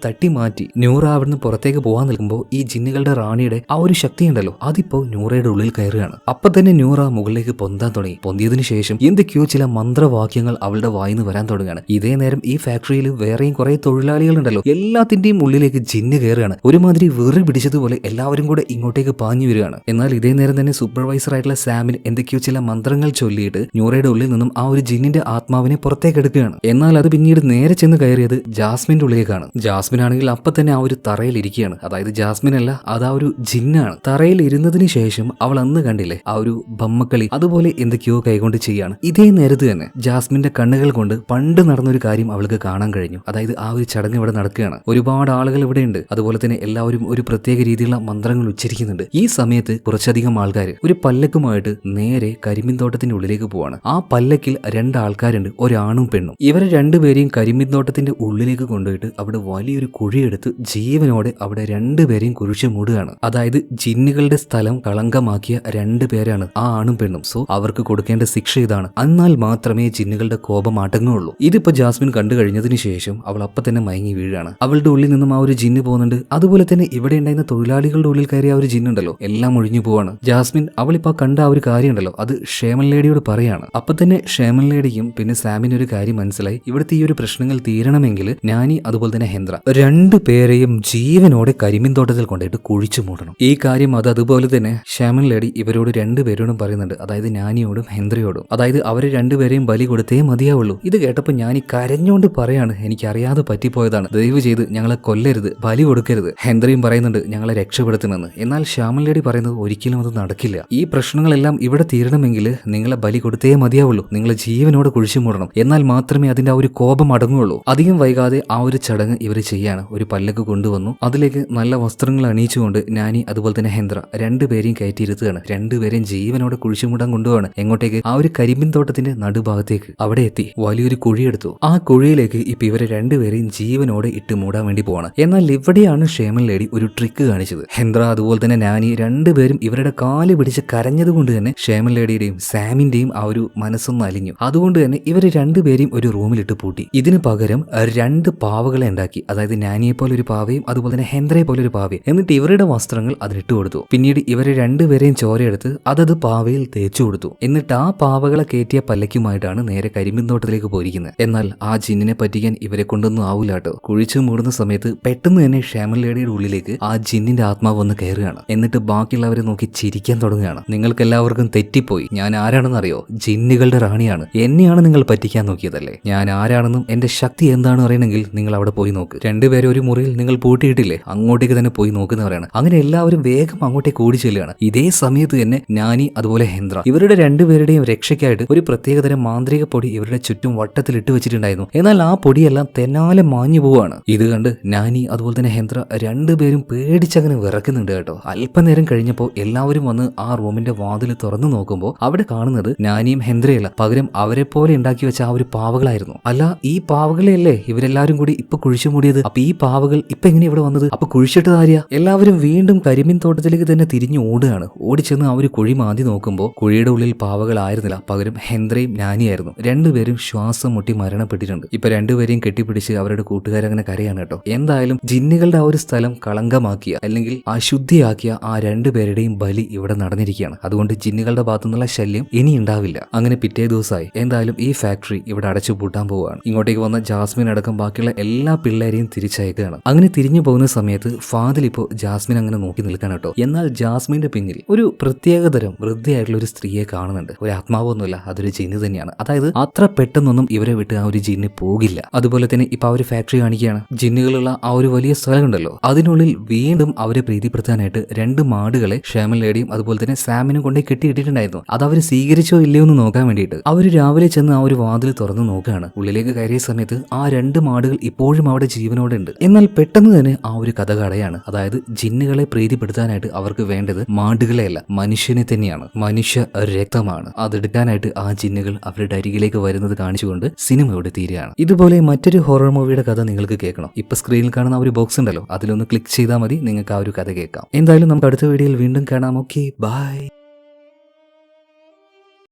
തട്ടി മാറ്റി നൂറ അവിടുന്ന് പുറത്തേക്ക് പോകാൻ നിൽക്കുമ്പോൾ ഈ ജിന്നുകളുടെ റാണിയുടെ ആ ഒരു ശക്തി ഉണ്ടല്ലോ അതിപ്പോ നൂറയുടെ ഉള്ളിൽ കയറുകയാണ്. അപ്പൊ തന്നെ നൂറ മുകളിലേക്ക് പൊന്താൻ തുടങ്ങി. പൊന്തിയതിനു ശേഷം എന്തൊക്കെയോ ചില മന്ത്രവാക്യങ്ങൾ അവളുടെ വായിന്ന് വരാൻ തുടങ്ങുകയാണ്. ഇതേ നേരം ഈ ഫാക്ടറിയിൽ വേറെയും കുറെ തൊഴിലാളികൾ ഉണ്ടല്ലോ, എല്ലാത്തിന്റെയും ഉള്ളിലേക്ക് ജിന്ന് കയറുകയാണ്. ഒരുമാതിരി വെറി പിടിച്ചതുപോലെ എല്ലാവരും കൂടെ ഇങ്ങോട്ടേക്ക് പാഞ്ഞു വരികയാണ്. എന്നാൽ ഇതേ നേരം തന്നെ സൂപ്പർവൈസർ ആയിട്ടുള്ള സാമിൻ എന്തൊക്കെയോ ചില മന്ത്രങ്ങൾ ചൊല്ലിയിട്ട് നൂറയുടെ ഉള്ളിൽ നിന്നും ആ ഒരു ജിന്നിന്റെ ആത്മാവിനെ പുറത്തേക്ക് എടുക്കുകയാണ്. എന്നാൽ അത് പിന്നീട് നേരെ ചെന്ന് കയറിയത് ജാസ്മിന്റെ ഉള്ളിലേക്കാണ്. ജാസ്മിൻ ആണെങ്കിൽ അപ്പൊ തന്നെ ആ ഒരു തറയിൽ ഇരിക്കുകയാണ്. അതായത് ജാസ്മിൻ അല്ല, അത് ആ ഒരു ജിന്നാണ്. തറയിൽ ഇരുന്നതിന് ശേഷം അവൾ അന്ന് കണ്ടില്ലേ ആ ഒരു ബമ്മക്കളി, അതുപോലെ എന്തൊക്കെയോ കൈകൊണ്ട് ചെയ്യാണ്. ഇതേ നേരത്ത് തന്നെ ജാസ്മിന്റെ കണ്ണുകൾ കൊണ്ട് പണ്ട് നടന്നൊരു കാര്യം അവൾക്ക് കാണാൻ കഴിഞ്ഞു. അതായത് ആ ഒരു ചടങ്ങ് ഇവിടെ നടക്കുകയാണ്. ഒരുപാട് ആളുകൾ ഇവിടെ ഉണ്ട്. അതുപോലെ തന്നെ എല്ലാവരും ഒരു പ്രത്യേക രീതിയിലുള്ള മന്ത്രങ്ങൾ ഉച്ചരിക്കുന്നുണ്ട്. ഈ സമയത്ത് കുറച്ചധികം ആൾക്കാർ ഒരു പല്ലക്കുമായിട്ട് നേരെ കരിമീൻ തോട്ടത്തിന്റെ ഉള്ളിലേക്ക് പോവാണ്. ആ പല്ലക്കിൽ 2 ആൾക്കാരുണ്ട്, ഒരാണും പെണ്ണും. ഇവരെ രണ്ടുപേരെയും കരിമീൻ തോട്ടത്തിന്റെ ഉള്ളിലേക്ക് കൊണ്ടുപോയിട്ട് അവിടെ വലിയൊരു കുഴിയെടുത്ത് ജീവനോടെ അവിടെ രണ്ടുപേരെയും കുഴിച്ചു മൂടുകയാണ്. അതായത് ജിന്നുകളുടെ സ്ഥലം കളങ്കമാക്കിയ 2 പേരാണ് ആ ആണും പെണ്ണും. സോ അവർക്ക് കൊടുക്കേണ്ട ശിക്ഷ ഇതാണ്. എന്നാൽ മാത്രമേ ജിന്നുകളുടെ കോപം അടങ്ങുള്ളൂ. ഇതിപ്പോ ജാസ്മിൻ കണ്ടു കഴിഞ്ഞതിന് ശേഷം അവൾ അപ്പൊ തന്നെ മയങ്ങി വീഴാണ്. അവളുടെ ഉള്ളിൽ നിന്നും ആ ഒരു ജിന്ന് പോകുന്നുണ്ട്. അതുപോലെ തന്നെ ഇവിടെ ഉണ്ടായിരുന്ന തൊഴിലാളികളുടെ ഉള്ളിൽ കയറിയ ആ ഒരു ജിന്നുണ്ടല്ലോ എല്ലാം ഒഴിഞ്ഞു പോവാണ്. ജാസ്മിൻ അവളിപ്പോ കണ്ട ആ ഒരു കാര്യം ഉണ്ടല്ലോ അത് ഷേമൻ ലേഡിയോട് പറയാണ്. അപ്പൊ തന്നെ ഷേമൻ ലേഡിക്കും പിന്നെ സാമിന് ഒരു കാര്യം മനസ്സിലായി. ഇവിടുത്തെ ഈ ഒരു പ്രശ്നങ്ങൾ തീരണമെങ്കിൽ നാനി അതുപോലെ തന്നെ ഹെൻറ 2 പേരെയും ജീവനോടെ കരിമീൻ തോട്ടത്തിൽ തോട്ടത്തിൽ കൊണ്ടുപോയിട്ട് കുഴിച്ചു മൂടണം. ഈ കാര്യം അതുപോലെ തന്നെ ഷാമൻ ലേഡി ഇവരോട് രണ്ടുപേരോടും പറയുന്നുണ്ട്, അതായത് നാനിയോടും ഹെൻറിയോടും. അതായത് അവരെ രണ്ടുപേരെയും ബലി കൊടുത്തേ മതിയാവുള്ളൂ. ഇത് കേട്ടപ്പോൾ ഞാനി കരഞ്ഞോണ്ട് പറയാണ്, എനിക്കറിയാതെ പറ്റിപ്പോയതാണ്, ദയവ് ചെയ്ത് ഞങ്ങളെ കൊല്ലരുത്, ബലി കൊടുക്കരുത്. ഹെൻറിയും പറയുന്നുണ്ട് ഞങ്ങളെ രക്ഷപ്പെടുത്തുമെന്ന്. എന്നാൽ ഷാമൻ ലേഡി പറയുന്നത് ഒരിക്കലും അത് നടക്കില്ല. ഈ പ്രശ്നങ്ങളെല്ലാം ഇവിടെ തീരണമെങ്കിൽ നിങ്ങളെ ബലി കൊടുത്തേ മതിയാവുള്ളൂ, നിങ്ങളെ ജീവനോടെ കുഴിച്ചു മൂടണം, എന്നാൽ മാത്രമേ അതിന്റെ ആ ഒരു കോപം അടങ്ങുള്ളൂ. അധികം വൈകാതെ ആ ഒരു ചടങ്ങ് ഇവർ ചെയ്യാണ്. ഒരു പല്ലക്ക് കൊണ്ടുവന്നു, അതിലേക്ക് നല്ല വസ്ത്രങ്ങൾ അണിയിച്ചുകൊണ്ട് നാനി അതുപോലെ തന്നെ ഹെൻദ്ര രണ്ടുപേരെയും കയറ്റിയിരുത്തുകയാണ്. രണ്ടുപേരെയും ജീവനോടെ കുഴിച്ചുമൂടാൻ കൊണ്ടുപോവാണ്. എങ്ങോട്ടേക്ക്? ആ ഒരു കരിമ്പിൻ തോട്ടത്തിന്റെ നടുഭാഗത്തേക്ക്. അവിടെ എത്തി വലിയൊരു കുഴിയെടുത്തു. ആ കുഴിയിലേക്ക് ഇപ്പൊ ഇവരെ രണ്ടുപേരെയും ജീവനോടെ ഇട്ട് മൂടാൻ വേണ്ടി പോവാണ്. എന്നാൽ ഇവിടെയാണ് ഷേമൻ ലേഡി ഒരു ട്രിക്ക് കാണിച്ചത്. ഹെൻദ്ര അതുപോലെ തന്നെ നാനി രണ്ടുപേരും ഇവരുടെ കാല് പിടിച്ച് കരഞ്ഞത് കൊണ്ട് തന്നെ ഷേമൻ ലേഡിയുടെയും സാമിന്റെയും ആ ഒരു മനസ്സൊന്ന് അലിഞ്ഞു. അതുകൊണ്ട് തന്നെ ഇവര് രണ്ടുപേരെയും ഒരു റൂമിലിട്ട് പൂട്ടി. ഇതിന് പകരം രണ്ട് പാവകളെ ഉണ്ടാക്കി. അതായത് നാനിയെ പോലെ ഒരു പാവയും അതുപോലെ തന്നെ ഹെൻദ്രയെ പോലെ ഒരു പാവയും. എന്നിട്ട് ഇവരുടെ വസ്ത്രങ്ങൾ അതിലിട്ട് കൊടുത്തു. പിന്നീട് ഇവരെ രണ്ടുപേരെയും ചോരയെടുത്ത് അതത് പാവയിൽ തേച്ചു കൊടുത്തു. എന്നിട്ട് ആ പാവകളെ കയറ്റിയ പല്ലക്കുമായിട്ടാണ് നേരെ കരിമ്പിൻ തോട്ടത്തിലേക്ക് പോയിരിക്കുന്നത്. എന്നാൽ ആ ജിന്നിനെ പറ്റിക്കാൻ ഇവരെ കൊണ്ടൊന്നും ആവൂല കേട്ടോ. കുഴിച്ചു മൂടുന്ന സമയത്ത് പെട്ടെന്ന് തന്നെ ഷാമൻ ലേഡിയുടെ ഉള്ളിലേക്ക് ആ ജിന്നിന്റെ ആത്മാവ് വന്ന് കയറുകയാണ്. എന്നിട്ട് ബാക്കിയുള്ളവരെ നോക്കി ചിരിക്കാൻ തുടങ്ങുകയാണ്. നിങ്ങൾക്ക് എല്ലാവർക്കും തെറ്റിപ്പോയി, ഞാൻ ആരാണെന്ന് അറിയോ? ജിന്നുകളുടെ റാണിയാണ്. എന്നെയാണ് നിങ്ങൾ പറ്റിക്കാൻ നോക്കിയതല്ലേ? ഞാൻ ആരാണെന്നും എന്റെ ശക്തി എന്താണെന്ന് അറിയണമെങ്കിൽ നിങ്ങൾ അവിടെ പോയി നോക്ക്. രണ്ടുപേരും ഒരു മുറിയിൽ നിങ്ങൾ പൂട്ടിയിട്ടില്ലേ, അങ്ങോട്ടേക്ക് തന്നെ പോയി നോക്കുന്നവരാണ്. അങ്ങനെ എല്ലാവരും വേഗം അങ്ങോട്ടേക്ക് ഓടി ചെല്ലുകയാണ്. ഇതേ സമയത്ത് തന്നെ നാനി അതുപോലെ ഹെൻദ്ര ഇവരുടെ രണ്ടുപേരുടെയും രക്ഷയ്ക്കായിട്ട് ഒരു പ്രത്യേകതരം മാന്ത്രിക പൊടി ഇവരുടെ ചുറ്റും വട്ടത്തിൽ ഇട്ട് വെച്ചിട്ടുണ്ടായിരുന്നു. എന്നാൽ ആ പൊടിയെല്ലാം തെന്നാലെ മാഞ്ഞു പോവാണ്. ഇത് കണ്ട് നാനി അതുപോലെ തന്നെ ഹെൻദ്ര രണ്ടുപേരും പേടിച്ചങ്ങനെ വിറക്കുന്നുണ്ട് കേട്ടോ. അല്പനേരം കഴിഞ്ഞപ്പോൾ എല്ലാവരും വന്ന് ആ റൂമിന്റെ വാതിൽ തുറന്നു നോക്കുമ്പോൾ അവിടെ കാണുന്നത് നാനിയും ഹെൻദ്രയല്ല, പകരം അവരെ പോലെ ഉണ്ടാക്കി വെച്ച ആ ഒരു പാവകളായിരുന്നു. അല്ല, ഈ പാവകളെയല്ലേ ഇവരെല്ലാവരും കൂടി ഇപ്പൊ കുഴിച്ചു മൂടിയത്? അപ്പൊ ഈ പാവകൾ ഇപ്പൊ എങ്ങനെ ഇവിടെ വന്നത്? അപ്പൊ കുഴിച്ചിട്ടത് ആര്യാ? എല്ലാവരും വീണ്ടും കരിമീൻ തോട്ടത്തിലേക്ക് തന്നെ തിരിഞ്ഞു ഓടുകയാണ്. ഓടിച്ചെന്ന് ആ ഒരു കുഴി മാന്തി നോക്കുമ്പോൾ കുഴിയുടെ ഉള്ളിൽ പാവകളായിരുന്നില്ല, പകരം ഹെൻദ്രയും നാനിയായിരുന്നു. രണ്ടുപേരും ശ്വാസം മുട്ടി മരണപ്പെട്ടിട്ടുണ്ട്. ഇപ്പൊ രണ്ടുപേരെയും കെട്ടിപ്പിടിച്ച് അവരുടെ കൂട്ടുകാരങ്ങനെ കരയാണ് കേട്ടോ. എന്തായാലും ജിന്നുകളുടെ ആ ഒരു സ്ഥലം കളങ്കമാക്കിയ അല്ലെങ്കിൽ അശുദ്ധിയാക്കിയ ആ രണ്ടുപേരുടെയും ബലി ഇവിടെ നടന്നിരിക്കുകയാണ്. അതുകൊണ്ട് ജിന്നുകളുടെ ഭാഗത്തുനിന്നുള്ള ശല്യം ഇനി ഉണ്ടാവില്ല. അങ്ങനെ പിറ്റേ ദിവസമായി. എന്തായാലും ഈ ഫാക്ടറി ഇവിടെ അടച്ചു പൂട്ടാൻ പോവുകയാണ്. ഇങ്ങോട്ടേക്ക് വന്ന ജാസ്മിൻ അടക്കം ബാക്കിയുള്ള എല്ലാ പിള്ളേരെയും തിരിച്ചയക്കുകയാണ്. അങ്ങനെ തിരിഞ്ഞു പോകുന്ന സമയത്ത് ഫാദിൽ ഇപ്പോൾ ജാസ്മിൻ അങ്ങനെ നോക്കി നിൽക്കാൻ കേട്ടോ. എന്നാൽ ജാസ്മിന്റെ പിന്നിൽ ഒരു പ്രത്യേകതരം വൃദ്ധയായിട്ടുള്ള ഒരു സ്ത്രീയെ കാണുന്നുണ്ട്. ഒരു ആത്മാവൊന്നുമില്ല, അതൊരു ജിന്ന് തന്നെയാണ്. അതായത് അത്ര പെട്ടെന്നൊന്നും ഇവരെ വിട്ട് ആ ഒരു ജിന്ന് പോകില്ല. അതുപോലെ തന്നെ ഇപ്പൊ ആ ഒരു ഫാക്ടറി കാണിക്കുകയാണ്. ജിന്നുകളുള്ള ആ ഒരു വലിയ സ്ഥലമുണ്ടല്ലോ, അതിനുള്ളിൽ വീണ്ടും അവരെ പ്രീതിപ്പെടുത്താനായിട്ട് രണ്ട് മാടുകളെ ഷാമൻ ലേഡിയും അതുപോലെ തന്നെ സാമിനും കൊണ്ടേ കെട്ടിയിട്ടിട്ടുണ്ടായിരുന്നു. അത് അവർ സ്വീകരിച്ചോ ഇല്ലയോ എന്ന് നോക്കാൻ വേണ്ടിയിട്ട് അവർ രാവിലെ ചെന്ന് ആ ഒരു വാതിൽ തുറന്നു നോക്കുകയാണ്. ഉള്ളിലേക്ക് കയറിയ സമയത്ത് ആ രണ്ട് മാടുകൾ ഇപ്പോഴും അവിടെ ജീവനോടെ ഉണ്ട്. എന്നാൽ പെട്ടെന്ന് തന്നെ ആ ഒരു കഥ കടയാണ്. അതായത് ജിന്നുകളെ പ്രീതിപ്പെടുത്താനായിട്ട് അവർക്ക് വേണ്ടത് മാടുകളെയല്ല, മനുഷ്യനെ തന്നെയാണ്. മനുഷ്യ രക്തമാണ്. അതെടുക്കാനായിട്ട് ആ ജിന്നുകൾ അവരുടെ അരികിലേക്ക് വരുന്നത് കാണിച്ചുകൊണ്ട് സിനിമ ഇവിടെ തീരുകയാണ്. ഇതുപോലെ മറ്റൊരു ഹൊറർ മൂവിയുടെ കഥ നിങ്ങൾക്ക് കേൾക്കണം. ഇപ്പൊ സ്ക്രീനിൽ കാണുന്ന ആ ഒരു ബോക്സ് ഉണ്ടല്ലോ, അതിലൊന്ന് ക്ലിക്ക് ചെയ്താൽ മതി, നിങ്ങൾക്ക് ആ ഒരു കഥ കേൾക്കാം. എന്തായാലും നമുക്ക് അടുത്ത വീഡിയോയിൽ വീണ്ടും കാണാം. Okay, by.